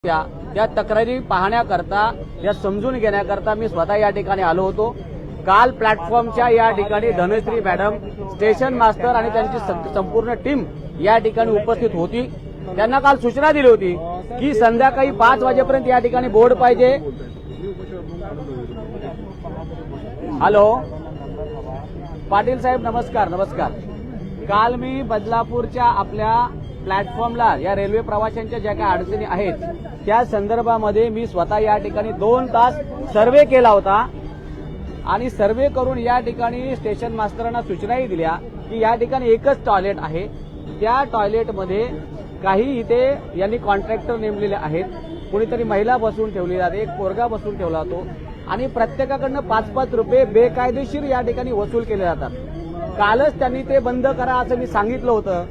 त्या तक्रारी पाहण्याकरता, या समजून घेण्याकरता मी स्वतः या ठिकाणी आलो होतो। काल प्लॅटफॉर्मच्या या ठिकाणी धनश्री मॅडम, स्टेशन मास्टर आणि त्यांची संपूर्ण टीम या ठिकाणी उपस्थित होती। त्यांना काल सूचना दिली होती की संध्याकाळी 5 वाजेपर्यंत या ठिकाणी बोर्ड पाहिजे। हॅलो पाटील साहेब, नमस्कार। नमस्कार। काल मी बदलापूरच्या आपल्या प्लॅटफॉर्मला या रेल्वे प्रवाशांच्या ज्या काही अडचणी आहेत त्या संदर्भामध्ये मी स्वतः या ठिकाणी 2 तास सर्व्हे केला होता आणि सर्व्हे करून या ठिकाणी स्टेशन मास्टरांना सूचनाही दिल्या की या ठिकाणी एकच टॉयलेट आहे। त्या टॉयलेटमध्ये काही इथे यांनी कॉन्ट्रॅक्टर नेमलेले आहेत, कुणीतरी महिला बसवून ठेवली जाते, एक पोरगा बसवून ठेवला जातो आणि प्रत्येकाकडनं 5-5 रुपये बेकायदेशीर या ठिकाणी वसूल केले जातात। कालच त्यांनी ते बंद करा असं मी सांगितलं होतं।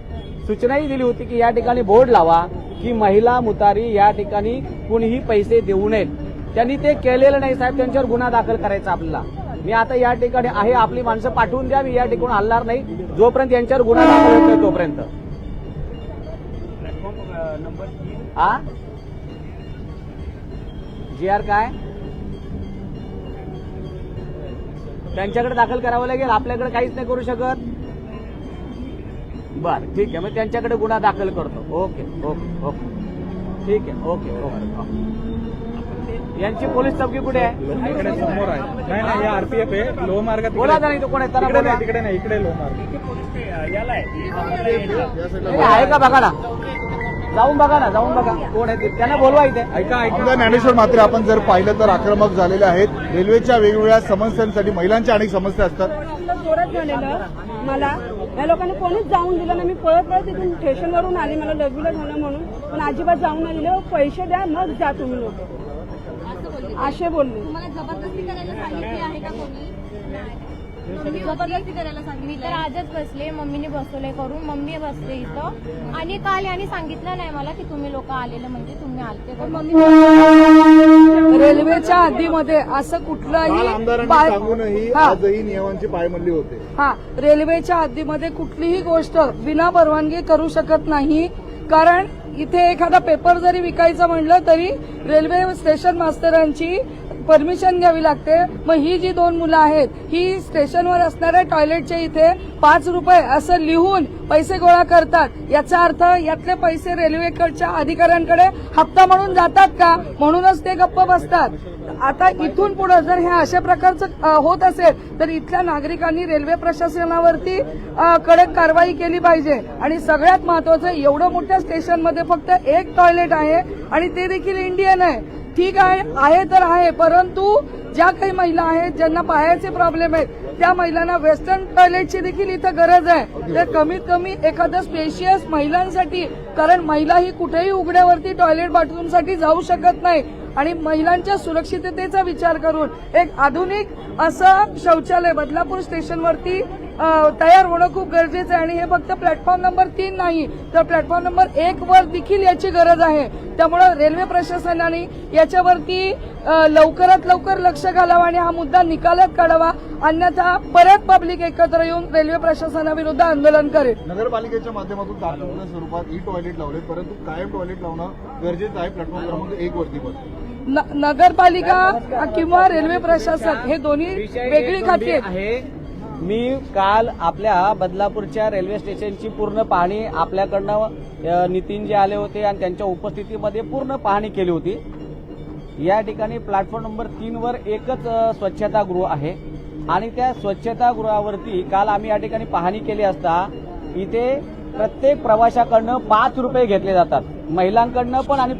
सूचनाही दिली होती की या ठिकाणी बोर्ड लावा की महिला मुतारी या ठिकाणी कुणीही पैसे देऊ नयेत। त्यांनी ते केलेलं नाही साहेब, त्यांच्यावर गुन्हा दाखल करायचा आपल्याला। मी आता या ठिकाणी आहे, आपली माणसं पाठवून द्या, मी या ठिकाणी हलणार नाही जोपर्यंत यांच्यावर गुन्हा दाखल होत नाही तोपर्यंत। GR काय त्यांच्याकडे दाखल करावं लागेल, आपल्याकडे काहीच नाही करू शकत। बर ठीक आहे, मग त्यांच्याकडे गुन्हा दाखल करतो। ओके ओके ओके ठीक आहे। Okay okay. यांची पोलीस चौकी कुठे आहे? इकडे समोर आहे। नाही नाही, हे आरपीएफ आहे, लो मार्गात। बोला नाही तो कोण आहे त्याला बोला। तिकडे नाही, इकडे लो मार्ग आहे का बघा ना, जाऊन बघा ना, जाऊन बघा कोण आहे ते, त्यांना बोलवा इथे। ऐका ज्ञानेश्वर मात्र आपण जर पाहिलं तर आक्रमक झालेले आहेत। रेल्वेच्या वेगवेगळ्या समस्यांसाठी महिलांच्या अनेक समस्या असतात। जोरात झालेलं मला या लोकांनी कोणीच जाऊन दिलं नाही। मी पळत तिथून स्टेशनवरून आली, मला लघवीला झालं म्हणून, पण अजिबात जाऊन नाही दिले। पैसे द्या मग जा तुम्ही लोक, असे बोलले। तुम्हाला जबरदस्ती करायला सांगितली आहे का कोणी? जबरदस्ती करायला सांगितली तर आजच बसले, मम्मीने बसवले करून, मम्मी बसले इथं आणि काल यांनी सांगितलं नाही मला की तुम्ही लोक आलेलं म्हणजे तुम्ही आलते तर मम्मी। रेल्वेच्या हद्दीमध्ये असं कुठलाही आमदारांनी सांगूनही आजही नियमांची पायमल्ली होते। रेल्वेच्या हद्दीमध्ये कुठलीही गोष्ट विना परवानगी करू शकत नाही, कारण इथे एखादा पेपर जरी विकायचं म्हणलं तरी रेल्वे स्टेशन मास्टरांची परमिशन घ्यावी लागते। मग ही जी 2 मुलं आहेत ही स्टेशनवर असणाऱ्या टॉयलेटचे इथे 5 रुपये असं लिहून पैसे गोळा करतात। याचा अर्थ यातले पैसे रेल्वेकडच्या अधिकाऱ्यांकडे हप्ता म्हणून जातात का? म्हणूनच ते गप्प बसतात। आता इथून पुढे जर हे अशा प्रकारचं होत असेल तर इथल्या नागरिकांनी रेल्वे प्रशासनावरती कडक कारवाई केली पाहिजे। आणि सगळ्यात महत्वाचं, एवढं मोठ्या स्टेशनमध्ये फक्त एक टॉयलेट आहे आणि ते देखील इंडियन आहे। ठीक आहे तर आहे, परंतु ज्या काही महिला आहेत ज्यांना पायाचे प्रॉब्लेम आहेत त्या महिलांना वेस्टर्न टॉयलेटची देखील इथं गरज आहे। तर कमीत कमी एखादं स्पेशियस महिलांसाठी, कारण महिला ही कुठेही उघड्यावरती टॉयलेट बाथरूमसाठी जाऊ शकत नाही आणि महिलांच्या सुरक्षिततेचा विचार करून एक आधुनिक असं शौचालय बदलापूर स्टेशनवरती तयार होणं खूप गरजेचं आहे। आणि हे फक्त प्लॅटफॉर्म नंबर 3 नाही तर प्लॅटफॉर्म नंबर 1 वर देखील याची गरज आहे। त्यामुळे रेल्वे प्रशासनाने याच्यावरती लवकरात लवकर लक्ष घालावं आणि हा मुद्दा निकालात काढावा, अन्यथा परत पब्लिक एकत्र येऊन रेल्वे प्रशासनाविरुद्ध आंदोलन करेल। नगरपालिकेच्या माध्यमातून तात्पुरत्या स्वरूपात ई टॉयलेट लावले, परंतु कायम टॉयलेट लावणं गरजेचं आहे प्लॅटफॉर्म क्रमांक 1 वरती पण। नगरपालिका किंवा रेल्वे प्रशासन हे दोन्ही वेगळी खाती आहेत। मी काल आपल्या बदलापूरच्या रेल्वे स्टेशनची पूर्ण पाहणी आपल्याकडनं नितीन जे आले होते आणि त्यांच्या उपस्थितीमध्ये पूर्ण पाहणी केली होती। या ठिकाणी प्लॅटफॉर्म नंबर 3 वर एकच स्वच्छतागृह आहे आणि त्या स्वच्छतागृहावरती काल आम्ही या ठिकाणी पाहणी केली असता इथे प्रत्येक प्रवाशाकडनं 5 रुपये घेतले जातात, महिलांकडनं पण आणि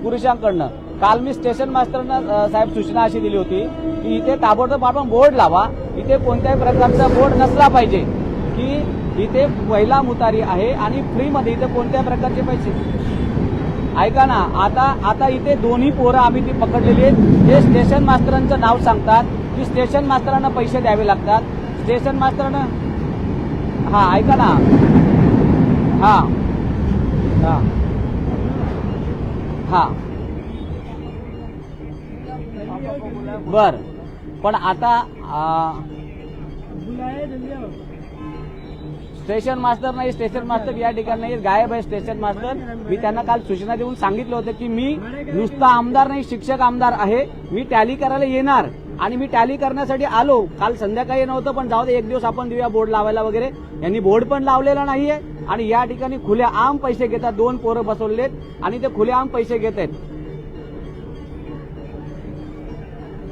पुरुषांकडनं। काल मी स्टेशन मास्टरना साहेब सूचना अशी दिली होती की इथे ताबडतोब आपण बोर्ड लावा, इथे कोणत्याही प्रकारचा बोर्ड नसला पाहिजे की इथे महिला मुतारी आहे आणि फ्रीमध्ये इथे कोणत्याही प्रकारचे पैसे। ऐका ना, आता इथे दोन्ही पोरं आम्ही ती पकडलेली आहेत। हे स्टेशन मास्टरांचं नाव सांगतात की स्टेशन मास्टरांना पैसे द्यावे लागतात। स्टेशन मास्टरांना ऐका ना, बर, पण आता स्टेशन मास्टर नाही, स्टेशन मास्टर या ठिकाणी नाही, गायब आहे स्टेशन मास्टर. मी त्यांना काल सूचना देऊन सांगितलं होतं की मी नुसता आमदार नाही, शिक्षक आमदार आहे. मी टॅली करायला येणार आणि मी टॅली करण्यासाठी आलो. काल संध्याकाळी नव्हतं, पण जाऊ दे, एक दिवस आपण देऊया बोर्ड लावायला वगैरे. यांनी बोर्ड पण लावलेला नाहीये आणि या ठिकाणी खुलेआम पैसे घेतात. 2 पोरं बसवलेत आणि ते खुलेआम पैसे घेत आहेत.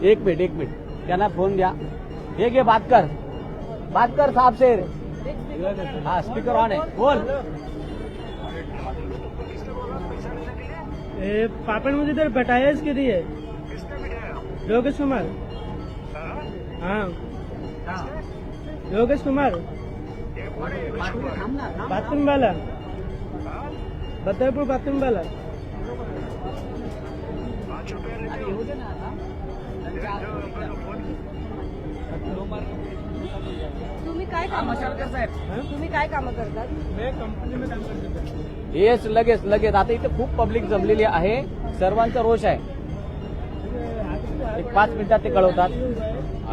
एक मिनिट त्यांना फोन द्या. हे घे, बात कर साहब से. हाँ, स्पीकर ऑन है, बोल. पापड़ मुझे इधर बैठाया इसके लिए योगेश कुमार. हाँ योगेश कुमार बाथरूम वाला, बदरपुर बाथरूम वाला. तुम्ही काय कामं करतात? येस, लगेच. आता इथे खूप पब्लिक जमलेली आहे, सर्वांचा रोष आहे. 5 मिनिटात ते कळवतात.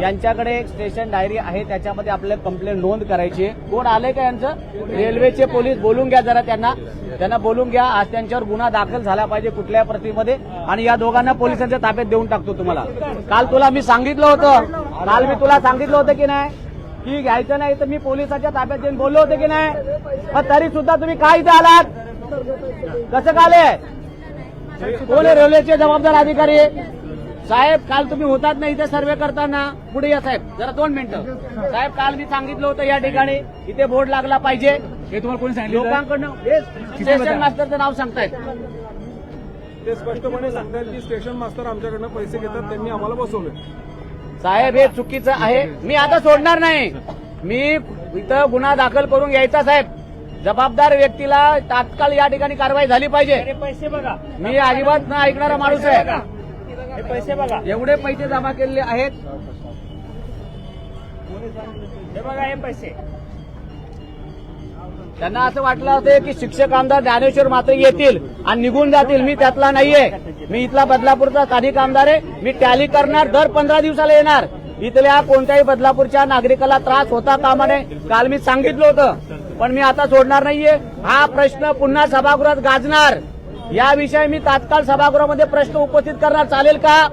यांच्याकडे एक स्टेशन डायरी आहे, त्याच्यामध्ये आपल्याला कंप्लेंट नोंद करायची आहे. कोण आले का यांचं? रेल्वेचे पोलीस. बोलून घ्या जरा त्यांना बोलून घ्या. आज त्यांच्यावर गुन्हा दाखल झाला पाहिजे कुठल्या प्रतिमध्ये, आणि या दोघांना पोलिसांच्या ताब्यात देऊन टाकतो. तुम्हाला काल मी सांगितलं होतं की नाही की घ्यायचं नाही तर मी पोलिसाच्या ताब्यात देऊन बोललो होते की नाही. पण तरी सुद्धा तुम्ही काय इथे आलात? कसं काले? कोण आहे रेल्वेचे जबाबदार अधिकारी? साहेब, काल तुम्ही होतात नाही इथे सर्वे करताना. पुढे या साहेब, जरा 2 मिनिटं. साहेब, काल मी सांगितलं होतं या ठिकाणी इथे बोर्ड लागला पाहिजे. हे तुम्हाला कोणी सांगितलं? लोकांकडनं स्टेशन मास्टरचं नाव सांगतायत. ते स्पष्टपणे सांगतात की स्टेशन मास्टर आमच्याकडनं पैसे घेतात, त्यांनी आम्हाला बसवले. साहेब, हे चुकीचं आहे. मी आता सोडणार नाही. मी इथं गुन्हा दाखल करून घ्यायचा साहेब. जबाबदार व्यक्तीला तात्काळ या ठिकाणी कारवाई झाली पाहिजे. पैसे बघा, मी अजिबात न ऐकणारा माणूस आहे. हे पैसे बघा, एवढे पैसे जमा केलेले आहेत. हे बघा हे पैसे. त्यांना असं वाटलं होतं की शिक्षक आमदार ज्ञानेश्वर मात्र येतील आणि निघून जातील. मी त्यातला नाहीये. मी इथला बदलापूरचा स्थानिक आमदार आहे. मी टॅली करणार, दर 15 दिवसाला येणार. इथल्या कोणत्याही बदलापूरच्या नागरिकाला त्रास होता कामा नये. काल मी सांगितलं होतं, पण मी आता सोडणार नाहीये. हा प्रश्न पुन्हा सभागृहात गाजणार. याविषयी मी तात्काळ सभागृहामध्ये प्रश्न उपस्थित करणार. चालेल का?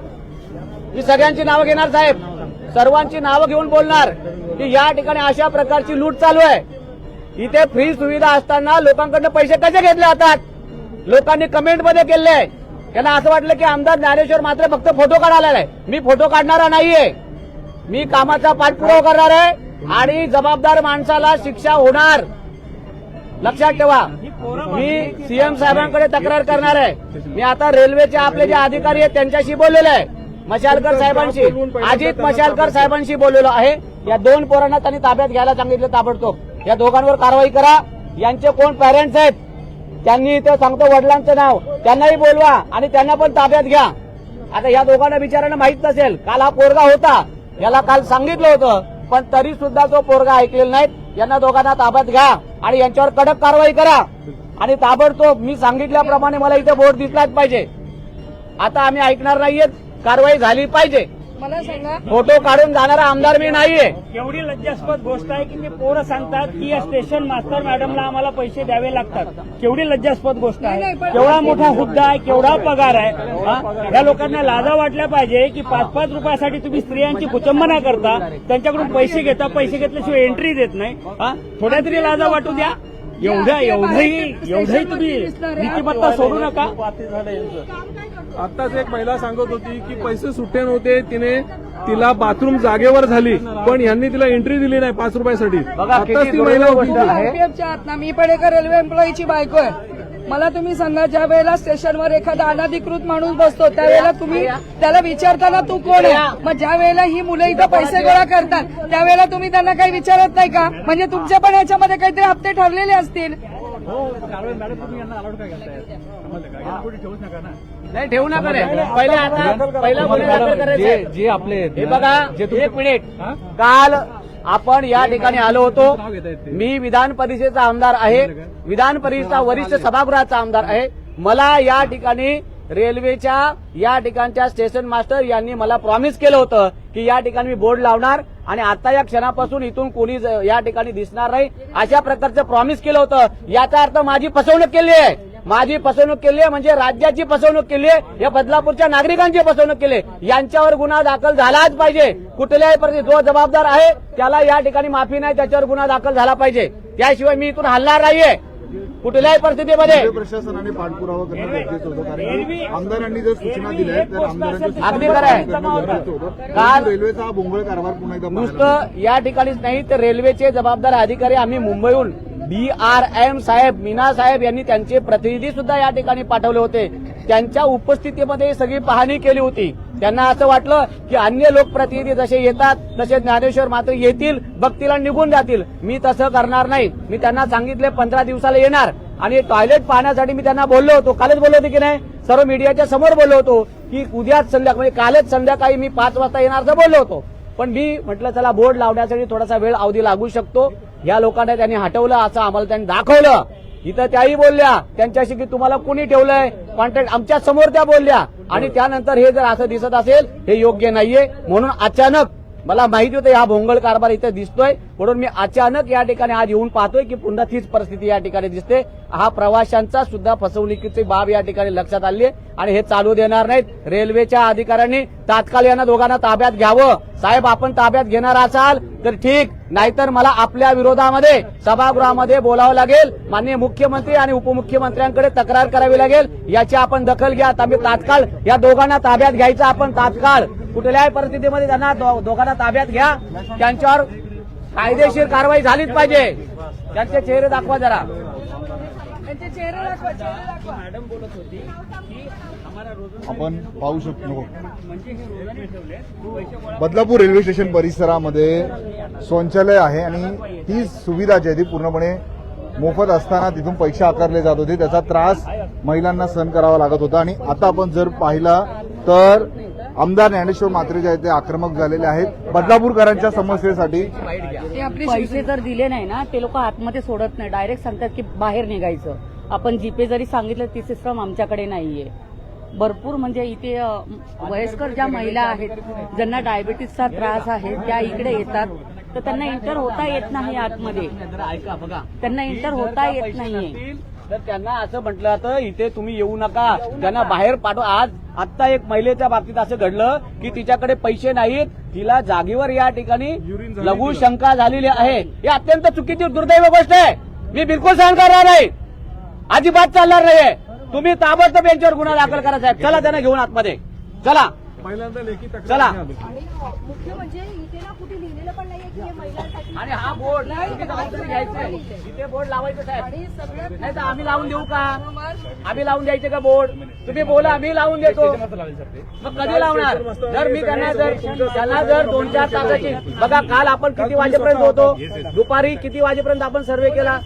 मी सगळ्यांची नावं घेणार साहेब, सर्वांची नावं घेऊन बोलणार की या ठिकाणी अशा प्रकारची लूट चालू आहे. इथे फ्री सुविधा असताना लोकांकडनं पैसे कसे घेतले जातात? लोकांनी कमेंटमध्ये केले आहे. त्यांना असं वाटलं की आमदार ज्ञानेश्वर मात्र फक्त फोटो काढायला आहे. मी फोटो काढणारा नाहीये. मी कामाचा पाठपुरावा करणार आहे आणि जबाबदार माणसाला शिक्षा होणार. लक्षात ठेवा. मी सीएम साहेबांकडे तक्रार करणार आहे. मी आता रेल्वेचे आपले जे अधिकारी आहेत त्यांच्याशी बोललेलो आहे. मशालकर साहेबांशी, अजित मशालकर साहेबांशी बोललेलो आहे. या 2 पोरांना त्यांनी ताब्यात घ्यायला सांगितलं ताबडतोब. या दोघांवर कारवाई करा. यांचे कोण पॅरेंट्स आहेत त्यांनी इथं सांगतो वडिलांचं नाव, त्यांनाही बोलवा आणि त्यांना पण ताब्यात घ्या. आता या दोघांना बिचारांना माहित नसेल. काल हा पोरगा होता, याला काल सांगितलं होतं, पण तरी सुद्धा तो पोरगा ऐकलेला नाहीत. यांना दोघांना ताब्यात घ्या आणि यांच्यावर कडक कारवाई करा. आणि ताबडतोब मी सांगितल्याप्रमाणे मला इथे बोर्ड दिसलाच पाहिजे. आता आम्ही ऐकणार नाहीये. कारवाई झाली पाहिजे. मला सांगा, फोटो काढून जाणारा आमदार मी नाहीये. केवढी लज्जास्पद गोष्ट आहे की ते पोरं सांगतात की या स्टेशन मास्टर मॅडमला आम्हाला पैसे द्यावे लागतात. केवढी लज्जास्पद गोष्ट आहे. केवढा मोठा हुद्दा आहे, केवढा पगार आहे. हा? या लोकांना लाजा वाटल्या पाहिजे की 5-5 रुपयासाठी तुम्ही स्त्रियांची कुचंबना करता, त्यांच्याकडून पैसे घेता, पैसे घेतल्याशिवाय एंट्री देत नाही. हा? थोड्या तरी लाजा वाटू द्या. एवढंही तुम्ही नीतिमत्ता सोडू नका. आताच एक महिला सांगत होती की पैसे सुट्टे नव्हते, तिला बाथरूम जागेवर झाली, पण यांनी तिला एंट्री दिली नाही 5 रुपयासाठी. बघा, किती आताच ती महिला दुर्दैव गोष्ट आहे. आरपीएफच्या आत ना, मी पण एका रेल्वे एम्प्लॉईची बायको आहे. मला तुम्ही सांगा, ज्या वेळेला स्टेशनवर एखादा अनधिकृत माणूस बसतो त्यावेळेला तुम्ही त्याला विचारताना तू कोण आहे? मग ज्या वेळेला ही मुलं इथं पैसे गोळा करतात त्यावेळेला तुम्ही त्यांना काही विचारत नाही का? म्हणजे तुमच्या पण याच्यामध्ये काहीतरी हप्ते ठरलेले असतील. नाही, ठेवू नका रे. पहिला गुन्हा दाखल करायचा आहे. जे आपले हे बघा, 1 मिनिट. काल आपण या ठिकाणी आलो होतो. मी विधान परिषदेचा आमदार आहे, विधान परिषदेचा वरिष्ठ सभागृहाचा आमदार आहे. मला या ठिकाणी रेल्वेच्या या ठिकाणच्या स्टेशन मास्टर यांनी मला प्रॉमिस केलं होतं की या ठिकाणी मी बोर्ड लावणार आणि आता या क्षणापासून इथून कोणी या ठिकाणी दिसणार नाही अशा प्रकारचं प्रॉमिस केलं होतं. याचा अर्थ माझी फसवणूक केली आहे. माझी फसवणूक केली आहे म्हणजे राज्याची फसवणूक केली आहे, या बदलापूरच्या नागरिकांची फसवणूक केली आहे. यांच्यावर गुन्हा दाखल झालाच पाहिजे. कुठल्याही परिस्थितीत जो जबाबदार आहे त्याला या ठिकाणी माफी नाही, त्याच्यावर गुन्हा दाखल झाला पाहिजे. त्याशिवाय मी इथून हलणार नाहीये कुठल्याही परिस्थितीमध्ये. रेल्वे प्रशासनाने पाठपुरावा करणं गरजेचं होतं कारण आमदारांनी जर सूचना दिल्या आहेत तर आमदारांच्या अगदी खरं आहे. सूचना करणं गरजेचं होतं. काल रेल्वेचा हा भोंगळ कारभार पुन्हा एकदा पाहायला नुसतं या ठिकाणीच नाही तर रेल्वेचे जबाबदार अधिकारी आम्ही मुंबईहून BRM साहेब, मीना साहेब यांनी त्यांचे प्रतिनिधी सुद्धा या ठिकाणी पाठवले होते. त्यांच्या उपस्थितीमध्ये सगळी पाहणी केली होती. त्यांना असं वाटलं की अन्य लोकप्रतिनिधी जसे येतात तसे ज्ञानेश्वर मात्र येतील, बघतील आणि निघून जातील. मी तसं करणार नाही. मी त्यांना सांगितले 15 दिवसाला येणार आणि टॉयलेट पाहण्यासाठी मी त्यांना बोललो होतो. कालच बोललो होतो की नाही, सर्व मीडियाच्या समोर बोललो होतो की उद्याच संध्याकाळी म्हणजे कालच संध्याकाळी मी 5 वाजता येणार असं बोललो होतो. पण मी म्हटलं चला बोर्ड लावण्यासाठी थोडासा वेळ अवधी लागू शकतो. या लोकांना त्यांनी हटवलं असं आम्हाला त्यांनी दाखवलं. इथं त्याही बोलल्या त्यांच्याशी की तुम्हाला कोणी ठेवलंय कॉन्ट्रॅक्ट, आमच्या समोर त्या बोलल्या. आणि त्यानंतर हे जर असं दिसत असेल हे योग्य नाहीये. म्हणून अचानक मला माहिती होतं हा भोंगळ कारभार इथे दिसतोय, म्हणून मी अचानक या ठिकाणी आज येऊन पाहतोय की पुन्हा तीच परिस्थिती या ठिकाणी दिसते. हा प्रवाशांचा सुद्धा फसवणुकीची बाब या ठिकाणी लक्षात आली आहे आणि हे चालू देणार नाहीत. रेल्वेच्या अधिकाऱ्यांनी तात्काळ यांना दोघांना ताब्यात घ्यावं. साहेब आपण ताब्यात घेणार असाल तर ठीक, नाहीतर मला आपल्या विरोधामध्ये सभागृहामध्ये बोलावं लागेल. माननीय मुख्यमंत्री आणि उपमुख्यमंत्र्यांकडे तक्रार करावी लागेल. याची आपण दखल घ्या. आम्ही तात्काळ या दोघांना ताब्यात घ्यायचं. आपण तात्काळ कुठल्याही परिस्थितीमध्ये त्यांना दोघांना ताब्यात घ्या. त्यांच्यावर कायदेशीर कारवाई झालीच पाहिजे. त्यांचे चेहरे दाखवा जरा. त्यांचे चेहरे दाखवा, चेहरे दाखवा. मॅडम बोलत होती की आम्हाला रोज आपण पाहू शकतो. म्हणजे हे रोजाने ठेवले बदलापूर रेल्वे स्टेशन परिसरामध्ये शौचालय आहे आणि ही सुविधा जी आहे ती पूर्णपणे मोफत असताना तिथून पैसे आकारले जात होते. त्याचा त्रास महिलांना सहन करावा लागत होता. आणि आता आपण जर पाहिला तर आमदार ज्ञानेश्वर म्हात्रे जे आहेत ते आक्रमक झालेले आहेत बदलापूरकरांच्या समस्येसाठी. पैसे जर दिले नाही ना ते लोक आतमध्ये सोडत नाही, डायरेक्ट सांगतात की बाहेर निघायचं. आपण जीपे जरी सांगितलं ती सिस्टम आमच्याकडे नाहीये. भरपूर म्हणजे इथे वयस्कर ज्या महिला आहेत ज्यांना डायबिटीसचा त्रास आहे त्या इकडे येतात तर त्यांना एंटर होता येत नाही आतमध्ये. ऐका बघा, त्यांना एंटर होता येत नाहीये. तर त्यांना असं म्हटलं जातं इथे तुम्ही येऊ नका, त्यांना बाहेर पाठवा. आज आत्ता एक महिलेच्या बाबतीत असं घडलं की तिच्याकडे पैसे नाहीत, तिला जागेवर या ठिकाणी लघु शंका झालेली आहे. ही अत्यंत चुकीची दुर्दैव गोष्ट आहे. मी बिलकुल सहन करणार नाही, अजिबात चालणार नाहीये. तुम्ही ताबडतोब यांच्यावर गुन्हा दाखल करा साहेब. चला त्यांना घेऊन आतमध्ये चला. पहिल्यांदा लेखी तक्रार चला. मुख्य म्हणजे इथे ना कुठे लिहिलेलं पण नाहीये की हे महिलांसाठी. आणि हा बोर्ड घ्यायचा इथे बोर्ड लावायचं साहेब. नाही तर आम्ही लावून देऊ का? आम्ही लावून द्यायचे का बोर्ड? तुम्ही बोला, आम्ही लावून देतो. मग कधी लावणार? जर मी त्यांना जर 2-4 तासाची बघा, काल आपण किती वाजेपर्यंत होतो? दुपारी किती वाजेपर्यंत आपण सर्व्हे केला?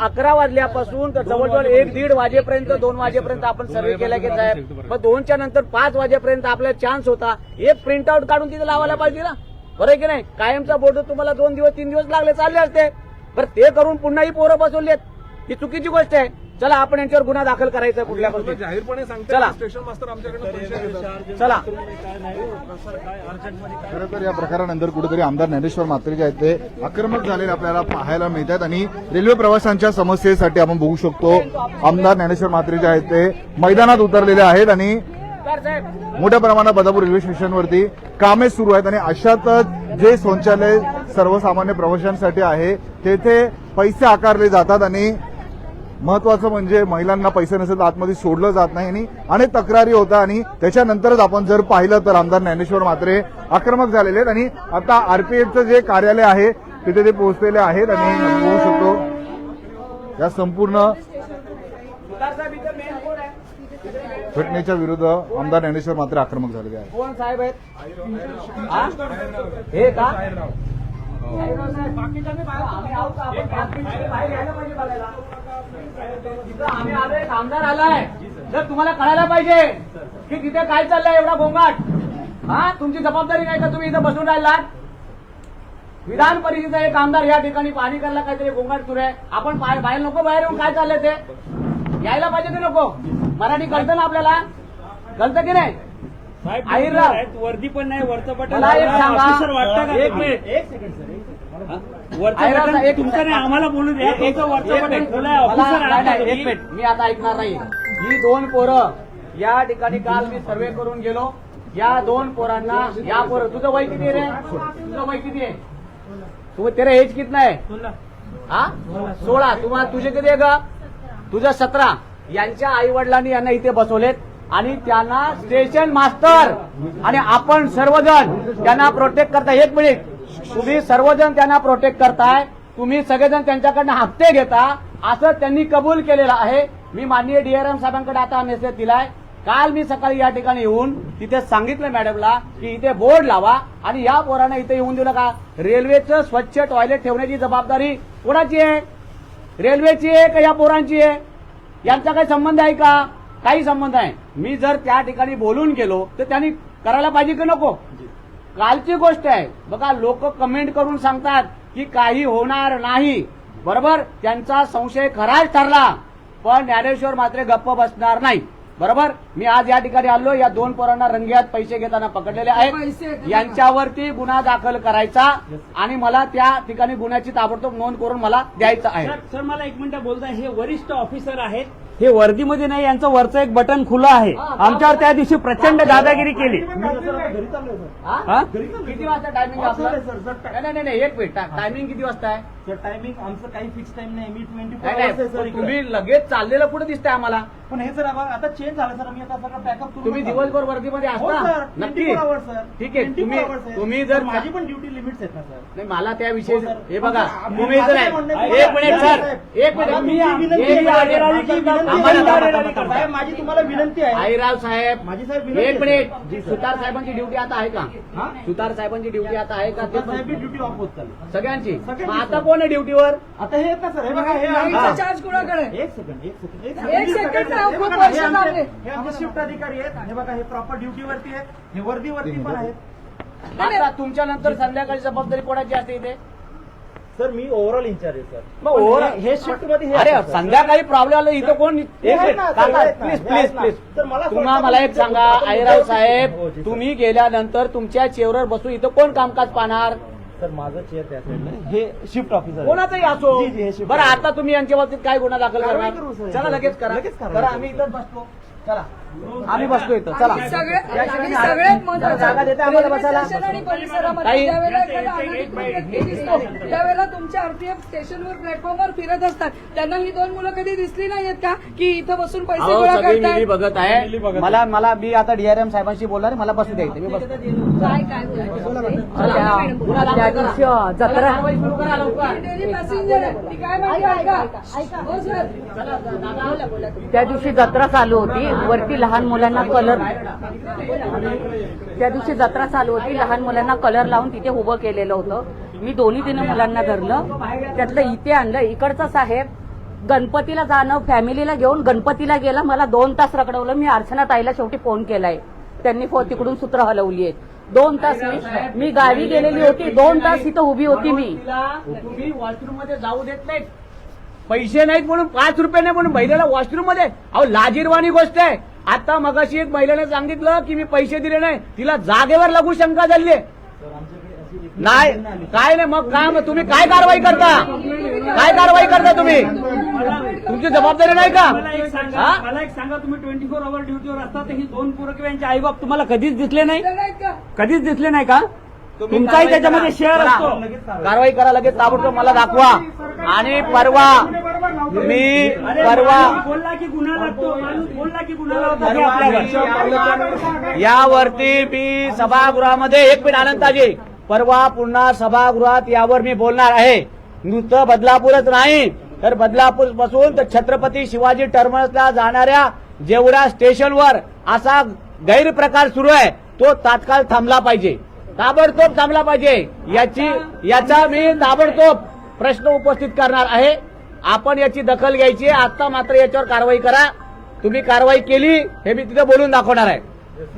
11 वाजल्यापासून तर जवळजवळ 1-1.5 वाजेपर्यंत 2 वाजेपर्यंत आपण सर्व्हे केला की साहेब. मग 2च्या नंतर 5 वाजेपर्यंत आपला चान्स होता. एक प्रिंट आउट काढून तिथे लावायला पाहिजे ना, बरोबर की नाही? कायमचा बोर्ड तुम्हाला 2 दिवस 3 दिवस लागले चालले असते. बरं ते करून पुन्हा ही पोरं बसवलीत, ही चुकीची गोष्ट आहे. चला आपण यांच्यावर गुन्हा दाखल करायचा कुठल्या आता परिस्थितीत. जाहीरपणे चला. सांगतात स्टेशन मास्टर आमच्याकडे पैसे घेतात. चला. खरं तर या प्रकारानंतर कुठेतरी आमदार ज्ञानेश्वर म्हात्रे जे आहेत ते आक्रमक झालेले आपल्याला पाहायला मिळतात. आणि रेल्वे प्रवाशांच्या समस्येसाठी आपण बघू शकतो आमदार ज्ञानेश्वर म्हात्रे जे आहेत ते मैदानात उतरलेले आहेत आणि मोठ्या प्रमाणात बदलापूर रेल्वे स्टेशनवरती कामे सुरू आहेत. आणि अशातच जे शौचालय सर्वसामान्य प्रवाशांसाठी आहे तेथे पैसे आकारले जातात आणि महत्वाचं म्हणजे महिलांना पैसे नसेल आतमध्ये सोडलं जात नाही आणि अनेक तक्रारी होतात. आणि त्याच्यानंतरच आपण जर पाहिलं तर आमदार ज्ञानेश्वर म्हात्रे आक्रमक झालेले आहेत आणि आता आरपीएफचं जे कार्यालय आहे तिथे ते पोहोचलेले आहेत. आणि बघू शकतो या संपूर्ण घटनेच्या विरुद्ध आमदार ज्ञानेश्वर म्हात्रे आक्रमक झालेले आहेत. कोण साहेब आहेत? हे का? आम्ही आहोत का? आपण 5 मिनिटांनी बाहेर यायला पाहिजे बघायला. तिथं आम्ही आलोय, आमदार आलाय. जर तुम्हाला कळायला पाहिजे की तिथे काय चाललंय एवढा गोंगाट. हा, तुमची जबाबदारी नाही का? तुम्ही इथं बसून राहिलात. विधान परिषदेचा एक आमदार या ठिकाणी पाणी करायला काहीतरी गोंगाट सुरू आहे. आपण बाहेर नको, बाहेर येऊन काय चाललंय ते यायला पाहिजे ते नको. मराठी कळतं ना आपल्याला? कळतं की नाही? साहेब आहिरराव. आहेत, वर्दी पण नाही, वरचं बटन मला एक सांगा. ऑफिसर वाटतं का? एक मिनिट. वरचं आहिरराव बटन साहेब, एक तुमचं नाही, आम्हाला बोलू द्या. तुमचं वरचं बटन खुलं आहे, मला- ऑफिसर नाही, आहात नाही, तुम्ही. एक मिनिट, मी आता ऐकणार नाही. ही 2 पोरं या ठिकाणी काल मी सर्वे करून गेलो. या 2 पोरांना या पोरं, तुझं वय किती आहे रे? तुझं वय किती आहे? तू तेरा एज कितना है? हा 16. तुम्हाला तुझे किती आहे ग? तुझं 17. यांच्या आई वडिलांनी यांना इथे बसवलेत आणि त्यांना स्टेशन मास्टर आणि आपण सर्वजण त्यांना प्रोटेक्ट करताय. 1 मिनिट, तुम्ही सर्वजण त्यांना प्रोटेक्ट करताय, तुम्ही सगळेजण त्यांच्याकडनं हप्ते घेता असं त्यांनी कबूल केलेलं आहे. मी माननीय डीआरएम साहेबांकडे आता मेसेज दिलाय. काल मी सकाळी या ठिकाणी येऊन तिथे सांगितलं मॅडमला की इथे बोर्ड लावा आणि या पोरांना इथे येऊन देऊ नका. रेल्वेचं स्वच्छ टॉयलेट ठेवण्याची जबाबदारी कोणाची आहे? रेल्वेची आहे का या पोरांची आहे? यांचा काही संबंध आहे का? काही संबंध आहे. मी जर त्या ठिकाणी बोलून गेलो तर त्यांनी करायला पाहिजे की नको? कालची गोष्ट आहे बघा, लोक कमेंट करून सांगतात की काही होणार नाही. बरोबर, त्यांचा संशय खराच ठरला, पण ज्ञानेश्वर मात्र गप्प बसणार नाही. बरोबर, मी आज या ठिकाणी आलो. या 2 पोरांना रंगेहात पैसे घेताना पकडलेले आहेत. यांच्यावरती गुन्हा दाखल करायचा आणि मला त्या ठिकाणी गुन्ह्याची ताबडतोब नोंद करून मला द्यायचं आहे. सर मला 1 मिनिट बोलताय. हे वरिष्ठ ऑफिसर आहेत, हे वर्दीमध्ये नाही, यांचं वरचं एक बटन खुलं आहे. आमच्यावर त्या दिवशी प्रचंड दादागिरी केली. हा? किती वाजता टायमिंग आपलं? नाही, 1 मिनिट, टायमिंग किती वाजता आहे? टायमिंग आमचं काही फिक्स टाइम नाही. मी 24 नाही, hours आहे नाही, सर इकडे. तुम्ही लगेच चाललेलं कुठे दिसतंय आम्हाला? पण हे सर आता चेंज झालं सर. मी आता सगळं पॅकअप करून तुम्ही दिवसभर वर्दीमध्ये हो असता? सर, नक्की. 24 hours सर. ठीक आहे, 24 hours आहे. तुम्ही जर माझी पण ड्युटी लिमिट्स आहेत ना सर. नाही, मला त्याविषयी हो, सर. हे बघा, पण तुम्ही माझं जर काय म्हणणं आहे, 1 मिनिट सर, 1 मिनिट, मी विनंती हे आहे, आहिराव माझी विनंती आम्हाला- आहे. साहेब, माझी तुम्हाला विनंती आहे. आहिराव साहेब, माझी साहेब विनंती 1 आहे. मिनिट, सुतार साहेबांची ड्युटी आता आहे का? हा? सुतार साहेबांची ड्युटी आता आहे का? ते साहेब पण- ड्युटी ऑफ होत चालली. सगळ्यांची. सगळ्यांची, मग आता सर. कोण आहे ड्युटीवर? आता हे येत ना सर. हे बघा, हे नाईटचा आमचं- चार्ज कुणाकडे? एक सेकंड. एक सेकंड ना, हे खूप बघा, वर्ष हे आमचे- झाले. हे आमचे शिफ्ट अधिकारी आहेत. हे बघा, हे प्रॉपर ड्युटीवरती आहेत. हे वर्दीवरती पण आहेत. आता तुमच्या नंतर संध्याकाळी जबाबदारी कोणाची असते इथे? सर मी ओव्हरऑल इंचार्ज आहे सर. मग overall- हे शिफ्ट मध्ये हे अरे आहे, सर. संध्याकाळी प्रॉब्लेम आला इथं कोण? हे आहेत ना, सर, हे आहेत ना, प्लीज हे प्लीज आहेत ना. प्लीज सर, मला असं तुम्हा वाटतं मला की एक सांगा, आपण आहिराव हो, साहेब, जी, सर. तुम्ही गेल्यानंतर तुमच्या चेअरवर बसू इथं कोण कामकाज पाहणार? सर माझं चेअर त्या साईडला आहे. हे शिफ्ट ऑफिसर आहे. कोणाचाही असो. जी, जी, हे शिफ्ट बरं, आहे. आता तुम्ही यांच्या बाबतीत काय गुन्हा दाखल कारवाई करणार? करू, सर. चला लगेच करा. लगेच करा. करा, आम्ही इथंच बसतो. चला, आम्ही बसतो इथं. चला. आणि सगळ्यात या ठिकाणी सगळ्यात जरा जागा देता आम्हाला रेल्वे बसायला? स्टेशन आणि परिसरामध्ये काही- ज्यावेळेला एखादा अनधिकृत व्यक्ती दिसतो त्यावेळेला तुमच्या आरपीएफ स्टेशनवर प्लॅटफॉर्मवर फिरत असतात. त्यांना ही 2 मुलं कधी दिसली नाहीयेत का की इथं बसून पैसे अहो, गोळा सगळी करतायत? मिली बघत आहे. मला मी आता डीआरएम साहेबांशी बोलणार आहे. मला बसू द्यायचं. मी बसतो. त्या चला. त्या दिवशी जत्रा कारवाई सुरू करा लवकर. ही डेली पॅसेंजर आहे. ती काय माहिती ऐका हो सर. त्या दिवशी जत्रा चालू होती, वरती लहान मुलांना कलर, त्या दिवशी जत्रा चालू होती, लहान मुलांना कलर लावून तिथे उभं केलेलं होतं. मी दोन्ही तिने मुलांना धरलं, त्यातलं इथे आणलं. इकडचा साहेब गणपतीला जाणं, फॅमिलीला घेऊन गणपतीला गेला. मला 2 तास रखडवलं. मी अर्चना ताईला शेवटी फोन केलाय. त्यांनी तिकडून सूत्र हलवली आहेत. 2 तास मी गावी गेलेली होती. 2 तास इथं उभी होती मी. तुम्ही वॉशरूम मध्ये जाऊ देत नाहीत. पैसे नाहीत म्हणून, 5 रुपये नाही म्हणून महिलेला वॉशरूम मध्ये. अहो, लाजीरवाणी गोष्ट आहे. आता मगाशी एक महिलेने सांगितलं की मी पैसे दिले नाही, तिला जागेवर लघु शंका झाली. नाही काय नाही, मग काय, मग तुम्ही काय कारवाई करता? काय कारवाई करता तुम्ही? तुमची जबाबदारी नाही का? मला एक हा? सांगा तुम्ही 24 आवर ड्युटीवर असता तर ही 2 पोरं किंवा यांचे आईबाप तुम्हाला कधीच दिसले नाही? नाहीत का? कधीच दिसले नाही का? तुम्ही तुमचाही कारवाई त्याच्यामध्ये करा. शेअर करा. असतो. कारवाई करा लगेच, ताबडतोब मला दाखवा. आणि परवा मी बोलला की गुन्हा लागतो, माणूस बोलला की गुन्हा लावतो हे आपल्यावर. यावरती मी सभागृहामध्ये 1 मिनिट आनंदाजी, परवा पुन्हा सभागृहात यावर मी बोलणार आहे. नुसतं बदलापूरच नाही तर बदलापूर पासून तर छत्रपती शिवाजी टर्मिनसला जाणाऱ्या जेवढ्या स्टेशनवर असा गैरप्रकार सुरू आहे तो तात्काळ थांबला पाहिजे, ताबडतोब थांबला पाहिजे. याचा मी ताबडतोब प्रश्न उपस्थित करणार आहे. आपण याची दखल घ्यायची. आता मात्र याच्यावर कारवाई करा. तुम्ही कारवाई केली हे मी तिथे बोलून दाखवणार आहे.